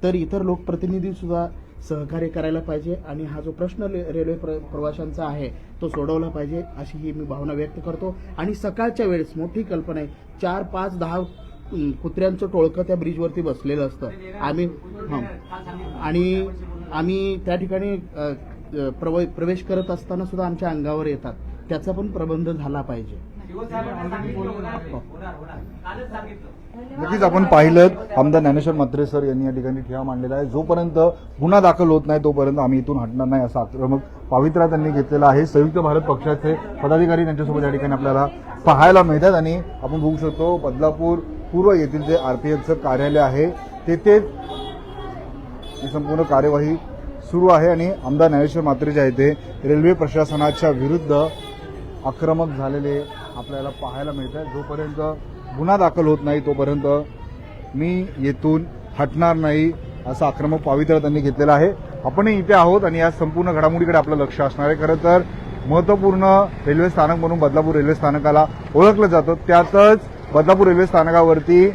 तर इतर लोकप्रतिनिधी सुद्धा सहकार्य करायला पाहिजे आणि हा जो प्रश्न रेल्वे प्रवाशांचा आहे तो सोडवला पाहिजे अशी ही मी भावना व्यक्त करतो. आणि सकाळच्या वेळेस मोठी कल्पना आहे, 4, 5, 10 कुत्र्यांचं टोळकं त्या ब्रिजवरती बसलेलं असतं. आम्ही त्या ठिकाणी प्रवेश करत असताना सुद्धा आमच्या अंगावर येतात. त्याचा पण प्रबंध झाला पाहिजे. नक्कीच आपण पाहिलं आमदार ज्ञानेश्वर म्हात्रे सर यांनी या ठिकाणी ठिय्या मांडलेला आहे. जोपर्यंत गुन्हा दाखल होत नाही तोपर्यंत आम्ही इथून हटणार नाही असा आक्रमक पावित्र्य त्यांनी घेतलेला आहे. संयुक्त भारत पक्षाचे पदाधिकारी त्यांच्यासोबत या ठिकाणी आपल्याला पाहायला मिळतात आणि आपण बघू शकतो बदलापूर पूर्व येथील जे आरपीएफचं कार्यालय आहे तेथे ही संपूर्ण कार्यवाही सुरू आहे आणि आमदार ज्ञानेश्वर म्हात्रे जे आहेत ते रेल्वे प्रशासनाच्या विरुद्ध आक्रमक झालेले आपल्याला पाहायला मिळत आहे. जोपर्यंत गुन्हा दाखल होत नाही तोपर्यंत मी येथून हटणार नाही असं आक्रमक पावित्र्य त्यांनी घेतलेलं आहे. आपणही इथे आहोत आणि या संपूर्ण घडामोडीकडे आपलं लक्ष असणार आहे. खरं तर महत्वपूर्ण रेल्वे स्थानक म्हणून बदलापूर रेल्वे स्थानकाला ओळखलं जातं. त्यातच बदलापूर रेल्वे स्थानकावरती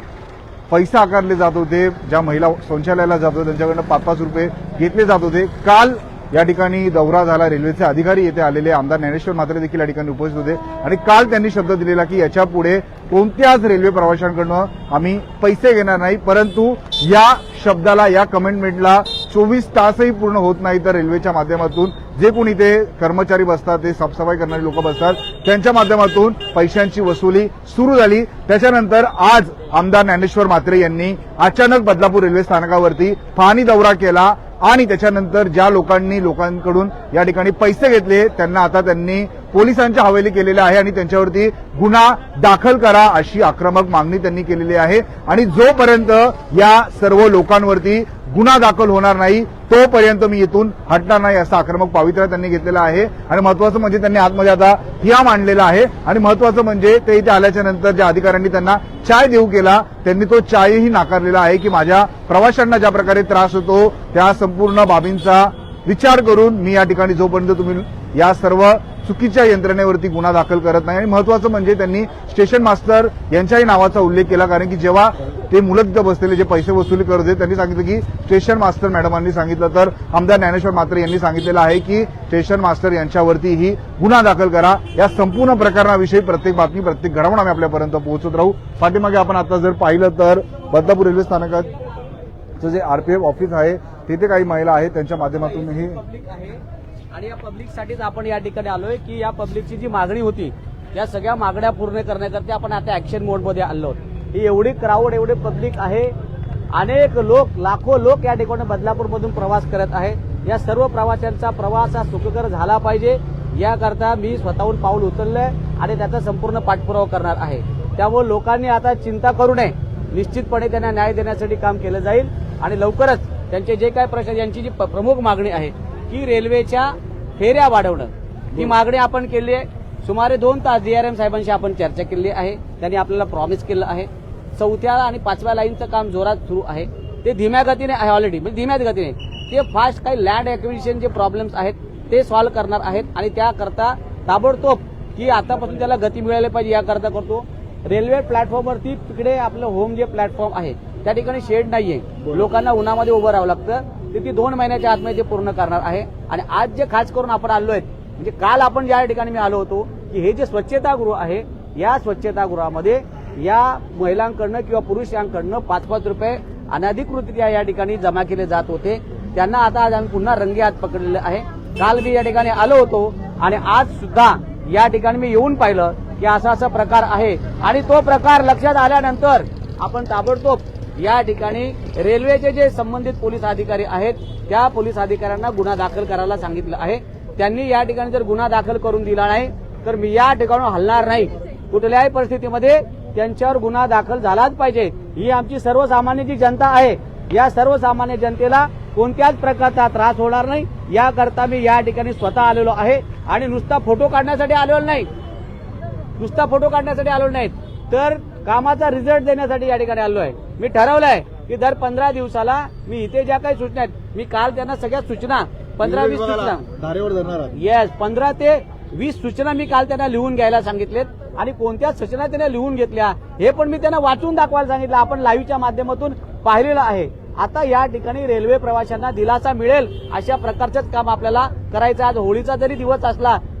पैसे आकारले जात होते. ज्या महिला शौचालयाला जात होत्या त्यांच्याकडनं 5-5 रुपये घेतले जात होते. काल या ठिकाणी दौरा झाला. रेल्वेचे अधिकारी येथे आलेले आमदार ज्ञानेश्वर म्हात्रे देखील या ठिकाणी उपस्थित होते आणि काल त्यांनी शब्द दिलेला की याच्या पुढे कोणत्याच रेल्वे प्रवाशांकडनं आम्ही पैसे घेणार नाही. परंतु या शब्दाला, या कमेंटमेंटला 24 तासही पूर्ण होत नाही तर रेल्वेच्या माध्यमातून जे कोणी ते कर्मचारी बसतात, ते साफसफाई करणारे लोक बसतात, त्यांच्या माध्यमातून पैशांची वसुली सुरू झाली. त्याच्यानंतर आज आमदार ज्ञानेश्वर म्हात्रे यांनी अचानक बदलापूर रेल्वे स्थानकावरती पाहणी दौरा केला आणि त्याच्यानंतर ज्या लोकांकडून या ठिकाणी पैसे घेतले त्यांना आता त्यांनी पोलिसांच्या हवाली केलेले आहे आणि त्यांच्यावरती गुन्हा दाखल करा अशी आक्रमक मागणी त्यांनी केलेली आहे. आणि जोपर्यंत या सर्व लोकांवरती गुन्हा दाखल होणार नाही तोपर्यंत मी इथून हटणार नाही असं आक्रमक पावित्र्य त्यांनी घेतलेलं आहे. आणि महत्वाचं म्हणजे त्यांनी आतमध्ये आता ठिय्या मांडलेला आहे आणि महत्वाचं म्हणजे ते इथे आल्याच्या नंतर ज्या अधिकाऱ्यांनी त्यांना चाय देऊ केला त्यांनी तो चायही नाकारलेला आहे की माझ्या प्रवाशांना ज्या प्रकारे त्रास होतो त्या संपूर्ण बाबींचा विचार करून मी या ठिकाणी जोपर्यंत तुम्ही या सर्व चुकीच्या यंत्रणेवरती गुन्हा दाखल करत नाही. आणि महत्वाचं म्हणजे त्यांनी स्टेशन मास्टर यांच्याही नावाचा उल्लेख केला कारण की जेव्हा ते मुलत बसलेले जे पैसे वसुली करत होते त्यांनी सांगितलं की स्टेशन मास्टर मॅडमांनी सांगितलं तर आमदार ज्ञानेश्वर म्हात्रे यांनी सांगितलेलं आहे की स्टेशन मास्टर यांच्यावरतीही गुन्हा दाखल करा. या संपूर्ण प्रकरणाविषयी प्रत्येक बातमी, प्रत्येक घडामोड आम्ही आपल्यापर्यंत पोहोचत राहू. पाठीमागे आपण आता जर पाहिलं तर बदलापूर रेल्वे स्थानकाचं जे आरपीएफ ऑफिस आहे तिथे काही महिला आहेत त्यांच्या माध्यमातूनही पब्लिक आहे आणि या पब्लिकसाठीच आपण या ठिकाणी आलोय की या पब्लिकची जी मागणी होती या सगळ्या मागण्या पूर्ण करण्याकरता आपण आता ऍक्शन मोडमध्ये आलो. ही एवढी क्राऊड, एवढी पब्लिक आहे. अनेक लोक, लाखो लोक या ठिकाणी बदलापूरमधून प्रवास करत आहे. या सर्व प्रवाशांचा प्रवास हा सुखकर झाला पाहिजे याकरता मी स्वतःहून पाऊल उचललंय आणि त्याचा संपूर्ण पाठपुरावा करणार आहे. त्यामुळे लोकांनी आता चिंता करू नये. निश्चितपणे त्यांना न्याय देण्यासाठी काम केलं जाईल आणि लवकरच त्यांचे जे काय प्रश्न, यांची जी प्रमुख मागणी आहे की रेल्वेच्या फेऱ्या वाढवणं, ही मागणी आपण केली आहे. सुमारे 2 तास DRM साहेबांशी आपण चर्चा केली आहे. त्यांनी आपल्याला प्रॉमिस केलं आहे. 4थ्या आणि 5व्या लाईनचं काम जोरात सुरू आहे. ते धीम्या गतीने आहे ऑलरेडी, म्हणजे धीम्या गतीने. ते फास्ट काही लँड ॲक्विजिशन जे प्रॉब्लेम्स आहेत ते सॉल्व्ह करणार आहेत आणि त्याकरता ताबडतोब की आतापासून त्याला गती मिळाली पाहिजे याकरता करतो. रेल्वे प्लॅटफॉर्मवरती तिकडे आपलं होम जे प्लॅटफॉर्म आहे त्या ठिकाणी शेड नाहीये, लोकांना उन्हामध्ये उभं राहावं लागतं. ती 2 महिन्याच्या आतमध्ये ते पूर्ण करणार आहे. आणि आज जे खास करून आपण आलोय, म्हणजे काल आपण ज्या ठिकाणी मी आलो होतो की हे जे स्वच्छतागृह आहे या स्वच्छतागृहामध्ये या महिलांकडनं किंवा पुरुषांकडनं 5-5 रुपये अनधिकृतरित्या या ठिकाणी जमा केले जात होते. त्यांना आता आज आम्ही पुन्हा रंगे हात पकडलेले आहे. काल मी या ठिकाणी आलो होतो आणि आज सुद्धा या ठिकाणी मी येऊन पाहिलं की असा प्रकार आहे आणि तो प्रकार लक्षात आल्यानंतर आपण ताबडतोब या ठिकाणी रेल्वेचे जे संबंधित पोलीस अधिकारी आहेत त्या पोलीस अधिकाऱ्यांना गुन्हा दाखल करायला सांगितलं आहे. त्यांनी या ठिकाणी जर गुन्हा दाखल करून दिला नाही तर मी या ठिकाणी हलणार नाही. कुठल्याही परिस्थितीमध्ये त्यांच्यावर गुन्हा दाखल झालाच पाहिजे. ही आमची सर्वसामान्य जी जनता आहे या सर्वसामान्य जनतेला कोणत्याच प्रकारचा त्रास होणार नाही याकरता मी या ठिकाणी स्वतः आलेलो आहे. आणि नुसता फोटो काढण्यासाठी आलेलो नाही, तर कामाचा रिझल्ट देण्यासाठी या ठिकाणी आलो आहे. मी ठरवलंय की दर 15 दिवसाला मी इथे ज्या काही सूचना आहेत मी काल त्यांना सगळ्या सूचना 15-20 सूचना धारेवर धरणार. येस 15 ते 20 सूचना मी काल त्यांना लिहून घ्यायला सांगितलेत आणि कोणत्या सूचना त्यांना लिहून घेतल्या हे पण मी त्यांना वाचून दाखवायला सांगितलं. आपण लाईव्हच्या माध्यमातून पाहिलेलं आहे. आता या ठिकाणी रेल्वे प्रवाशांना दिलासा मिळेल अशा प्रकारचंच काम आपल्याला करायचं. आज होळीचा जरी दिवस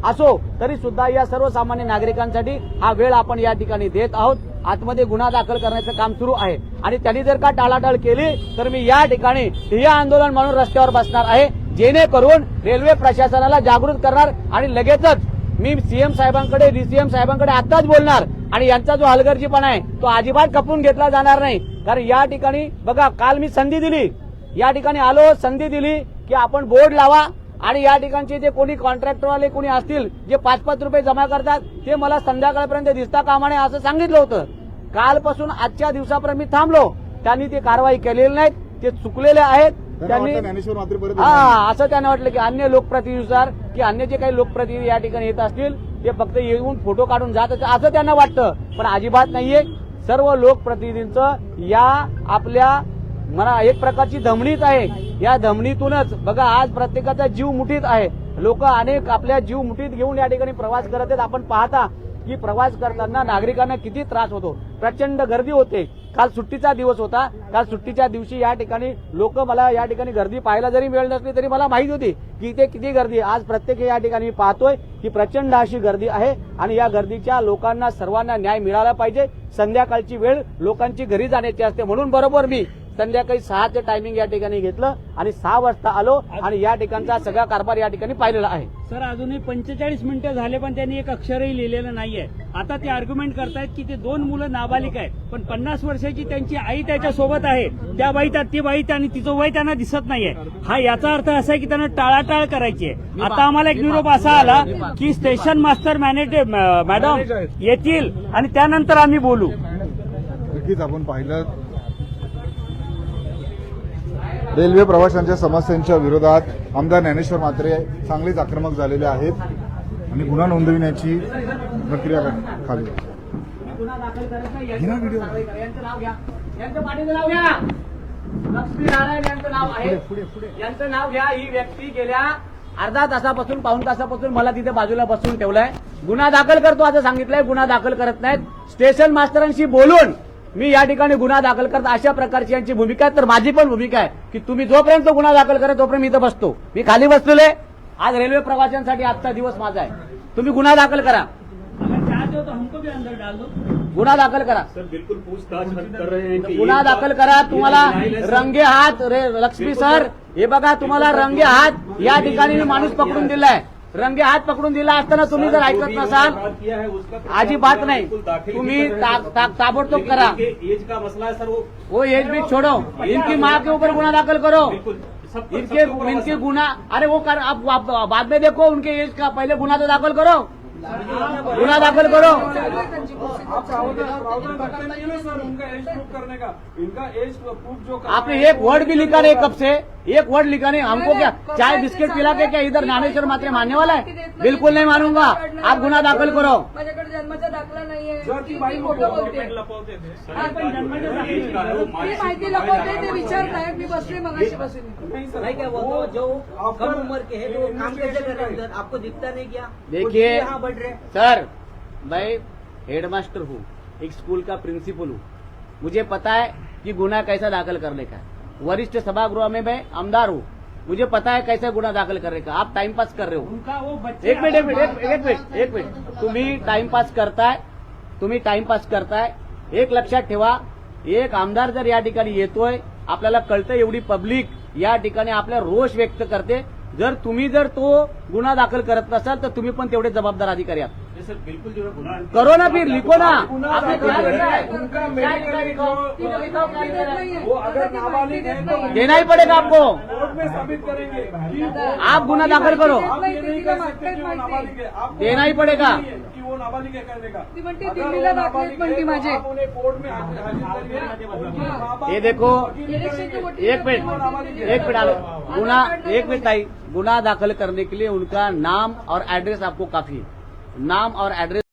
असो तरी सुद्धा या सर्वसामान्य नागरिकांसाठी हा वेळ आपण या ठिकाणी देत आहोत. आतमध्ये गुन्हा दाखल करण्याचं काम सुरू आहे आणि त्यांनी जर का टाळाटाळ केली तर मी या ठिकाणी ठिय्या आंदोलन म्हणून रस्त्यावर बसणार आहे, जेणेकरून रेल्वे प्रशासनाला जागृत करणार आणि लगेचच मी सीएम साहेबांकडे, डीसीएम साहेबांकडे आताच बोलणार आणि यांचा जो हलगर्जीपणा आहे तो अजिबात खपून घेतला जाणार नाही. कारण या ठिकाणी बघा काल मी संधी दिली, या ठिकाणी आलो, संधी दिली की आपण बोर्ड लावा आणि या ठिकाणचे जे कोणी कॉन्ट्रॅक्टरवाले कोणी असतील जे 5-5 रुपये जमा करतात ते मला संध्याकाळपर्यंत दिसता कामा नये असं सांगितलं होतं. कालपासून आजच्या दिवसापर्यंत मी थांबलो. त्यांनी ती कारवाई केलेली नाही, ते चुकलेले आहेत. त्यांनी असं त्यांना वाटलं की अन्य लोकप्रतिनिधीनुसार की अन्य जे काही लोकप्रतिनिधी या ठिकाणी येत असतील ते फक्त येऊन फोटो काढून जात असं त्यांना वाटतं, पण अजिबात नाहीये. सर्व लोकप्रतिनिधींचं या आपल्या मला एक प्रकारची धमनीच आहे. या धमनीतूनच बघा आज प्रत्येकाचा जीव मुठीत आहे. लोक अनेक आपल्या जीव मुठीत घेऊन या ठिकाणी प्रवास करत आहेत. आपण पाहता की प्रवास करताना नागरिकांना किती त्रास होतो. प्रचंड गर्दी होते. काल सुट्टीचा दिवस होता. काल सुट्टीच्या दिवशी या ठिकाणी लोक मला या ठिकाणी गर्दी पाहायला जरी मिळत नसली तरी मला माहिती होती की इथे किती गर्दी आहे. आज प्रत्येक या ठिकाणी मी पाहतोय की प्रचंड अशी गर्दी आहे आणि या गर्दीच्या लोकांना सर्वांना न्याय मिळाला पाहिजे. संध्याकाळची वेळ लोकांची घरी जाण्याची असते म्हणून बरोबर मी संध्याकाळी 6चं टायमिंग या ठिकाणी घेतलं आणि 6 वाजता आलो आणि या ठिकाणचा सगळा कारभार या ठिकाणी पाहिलेला आहे. सर अजूनही 45 मिनिटं झाले पण त्यांनी एक अक्षरही लिहिलेलं नाहीये. आता ते आर्ग्युमेंट करतायत की ते 2 मुलं नाबालिक आहेत पण 50 वर्षाची त्यांची आई त्याच्यासोबत आहे. त्या बाई ती बाई आणि तिचं वय त्यांना दिसत नाहीये. हा याचा अर्थ असा आहे की त्यांना टाळाटाळ करायची आहे. आता आम्हाला एक निरोप असा आला की स्टेशन मास्टर मॅडम येतील आणि त्यानंतर आम्ही बोलू. नक्कीच आपण पाहिलं रेल्वे प्रवाशांच्या समस्यांच्या विरोधात आमदार ज्ञानेश्वर म्हात्रे चांगलेच आक्रमक झालेले आहेत आणि गुन्हा नोंदविण्याची प्रक्रिया खाली गुन्हा दाखल करत नाही. यांचं नाव घ्या. यांचं पाठीचं नाव घ्या. लक्ष्मीनारायण यांचं नाव आहे. यांचं नाव घ्या. ही व्यक्ती गेल्या अर्धा तासापासून पाऊण तासापासून मला तिथे बाजूला बसवून ठेवलाय. गुन्हा दाखल करतो असं सांगितलंय. गुन्हा दाखल करत नाहीत. स्टेशन मास्टरांशी बोलून मी या ठिकाणी गुन्हा दाखल करत अशा प्रकारची यांची भूमिका आहे. तर माझी पण भूमिका आहे की तुम्ही जोपर्यंत गुन्हा दाखल करत तोपर्यंत मी इथं बसतो. मी खाली बसलेले. आज रेल्वे प्रवाशांसाठी आजचा दिवस माझा आहे. तुम्ही गुन्हा दाखल करा. गुन्हा दाखल करा. बिलकुल पूछताछ कर रहे हैं. गुन्हा दाखल करा. तुम्हाला रंगे हात लक्ष्मी सर हे बघा तुम्हाला रंगे हात या ठिकाणी मी माणूस पकडून दिलाय. रंगे हात पकडून दिला असताना तुम्ही जर ऐकत नसाल अजिबात नाही. तुम्ही ताबडतोब करा. एज का मसला है सर. वो एज भी छोड़ो. इनकी माँ के ऊपर गुना दाखल करो. इनके गुना अरे वो कर आप बाद में देखो. उनके एज का पहले गुना तो दाखल करो. गुना दाखल करो. आपने एक वर्ड भी लिखा नहीं. कब से एक वर्ड लिखा नहीं. हमको क्या चाय बिस्किट पिला के क्या इधर ज्ञानेश्वर म्हात्रे मानने वाला है. बिल्कुल नहीं मानूंगा. आप गुना दाखल करो. माझ्याकडे जन्माचा दाखला नाहीये. ती खोटं बोलते. ती माहिती लपवते ते विचारताय. मी बसले मगाशी बसून. जो कम उम्र के है वो काम कैसे कर रहे हैं आपको दिखता नहीं क्या. देखिए सर मैं हेडमास्टर हूँ. एक स्कूल का प्रिंसिपल हूँ. मुझे पता है कि गुना कैसा दाखल करने का है. वरिष्ठ सभागृह में मैं आमदार हूँ. मुझे पता है कैसे गुना दाखल करने का. आप टाइम पास कर रहे हो. एक मिनिट. तुम्ही टाइमपास करताय. एक लक्षात ठेवा. एक आमदार जर या ठिकाणी येतोय आपल्याला कळतं एवढी पब्लिक या ठिकाणी आपला रोष व्यक्त करते. जर तुम्ही जर तो गुन्हा दाखल करत नसाल तर तुम्ही पण तेवढे जबाबदार अधिकारी आहात. सर बिल्कुल जो है करो ना फिर लिखो ना. आपने क्या लिखा है? वो अगर नाबालिग है तो देना ही पड़ेगा आपको. कोर्ट में साबित करेंगे कि आप गुना दाखल करो. आप ये नहीं कर सकते कि वो नाबालिग है. आपको देना ही पड़ेगा. कि वो नाबालिग है करने का. ती म्हणते अगर दिल्लीला वो दाखलेत नाबालिग म्हणते है तो माझे. आप उन्हें कोर्ट में हाजिर करिए. ये देखो एक मिनट आलो. गुना एक मिनट ताई. गुना दाखल करने के लिए उनका नाम और एड्रेस आपको काफी है. नाम और एड्रेस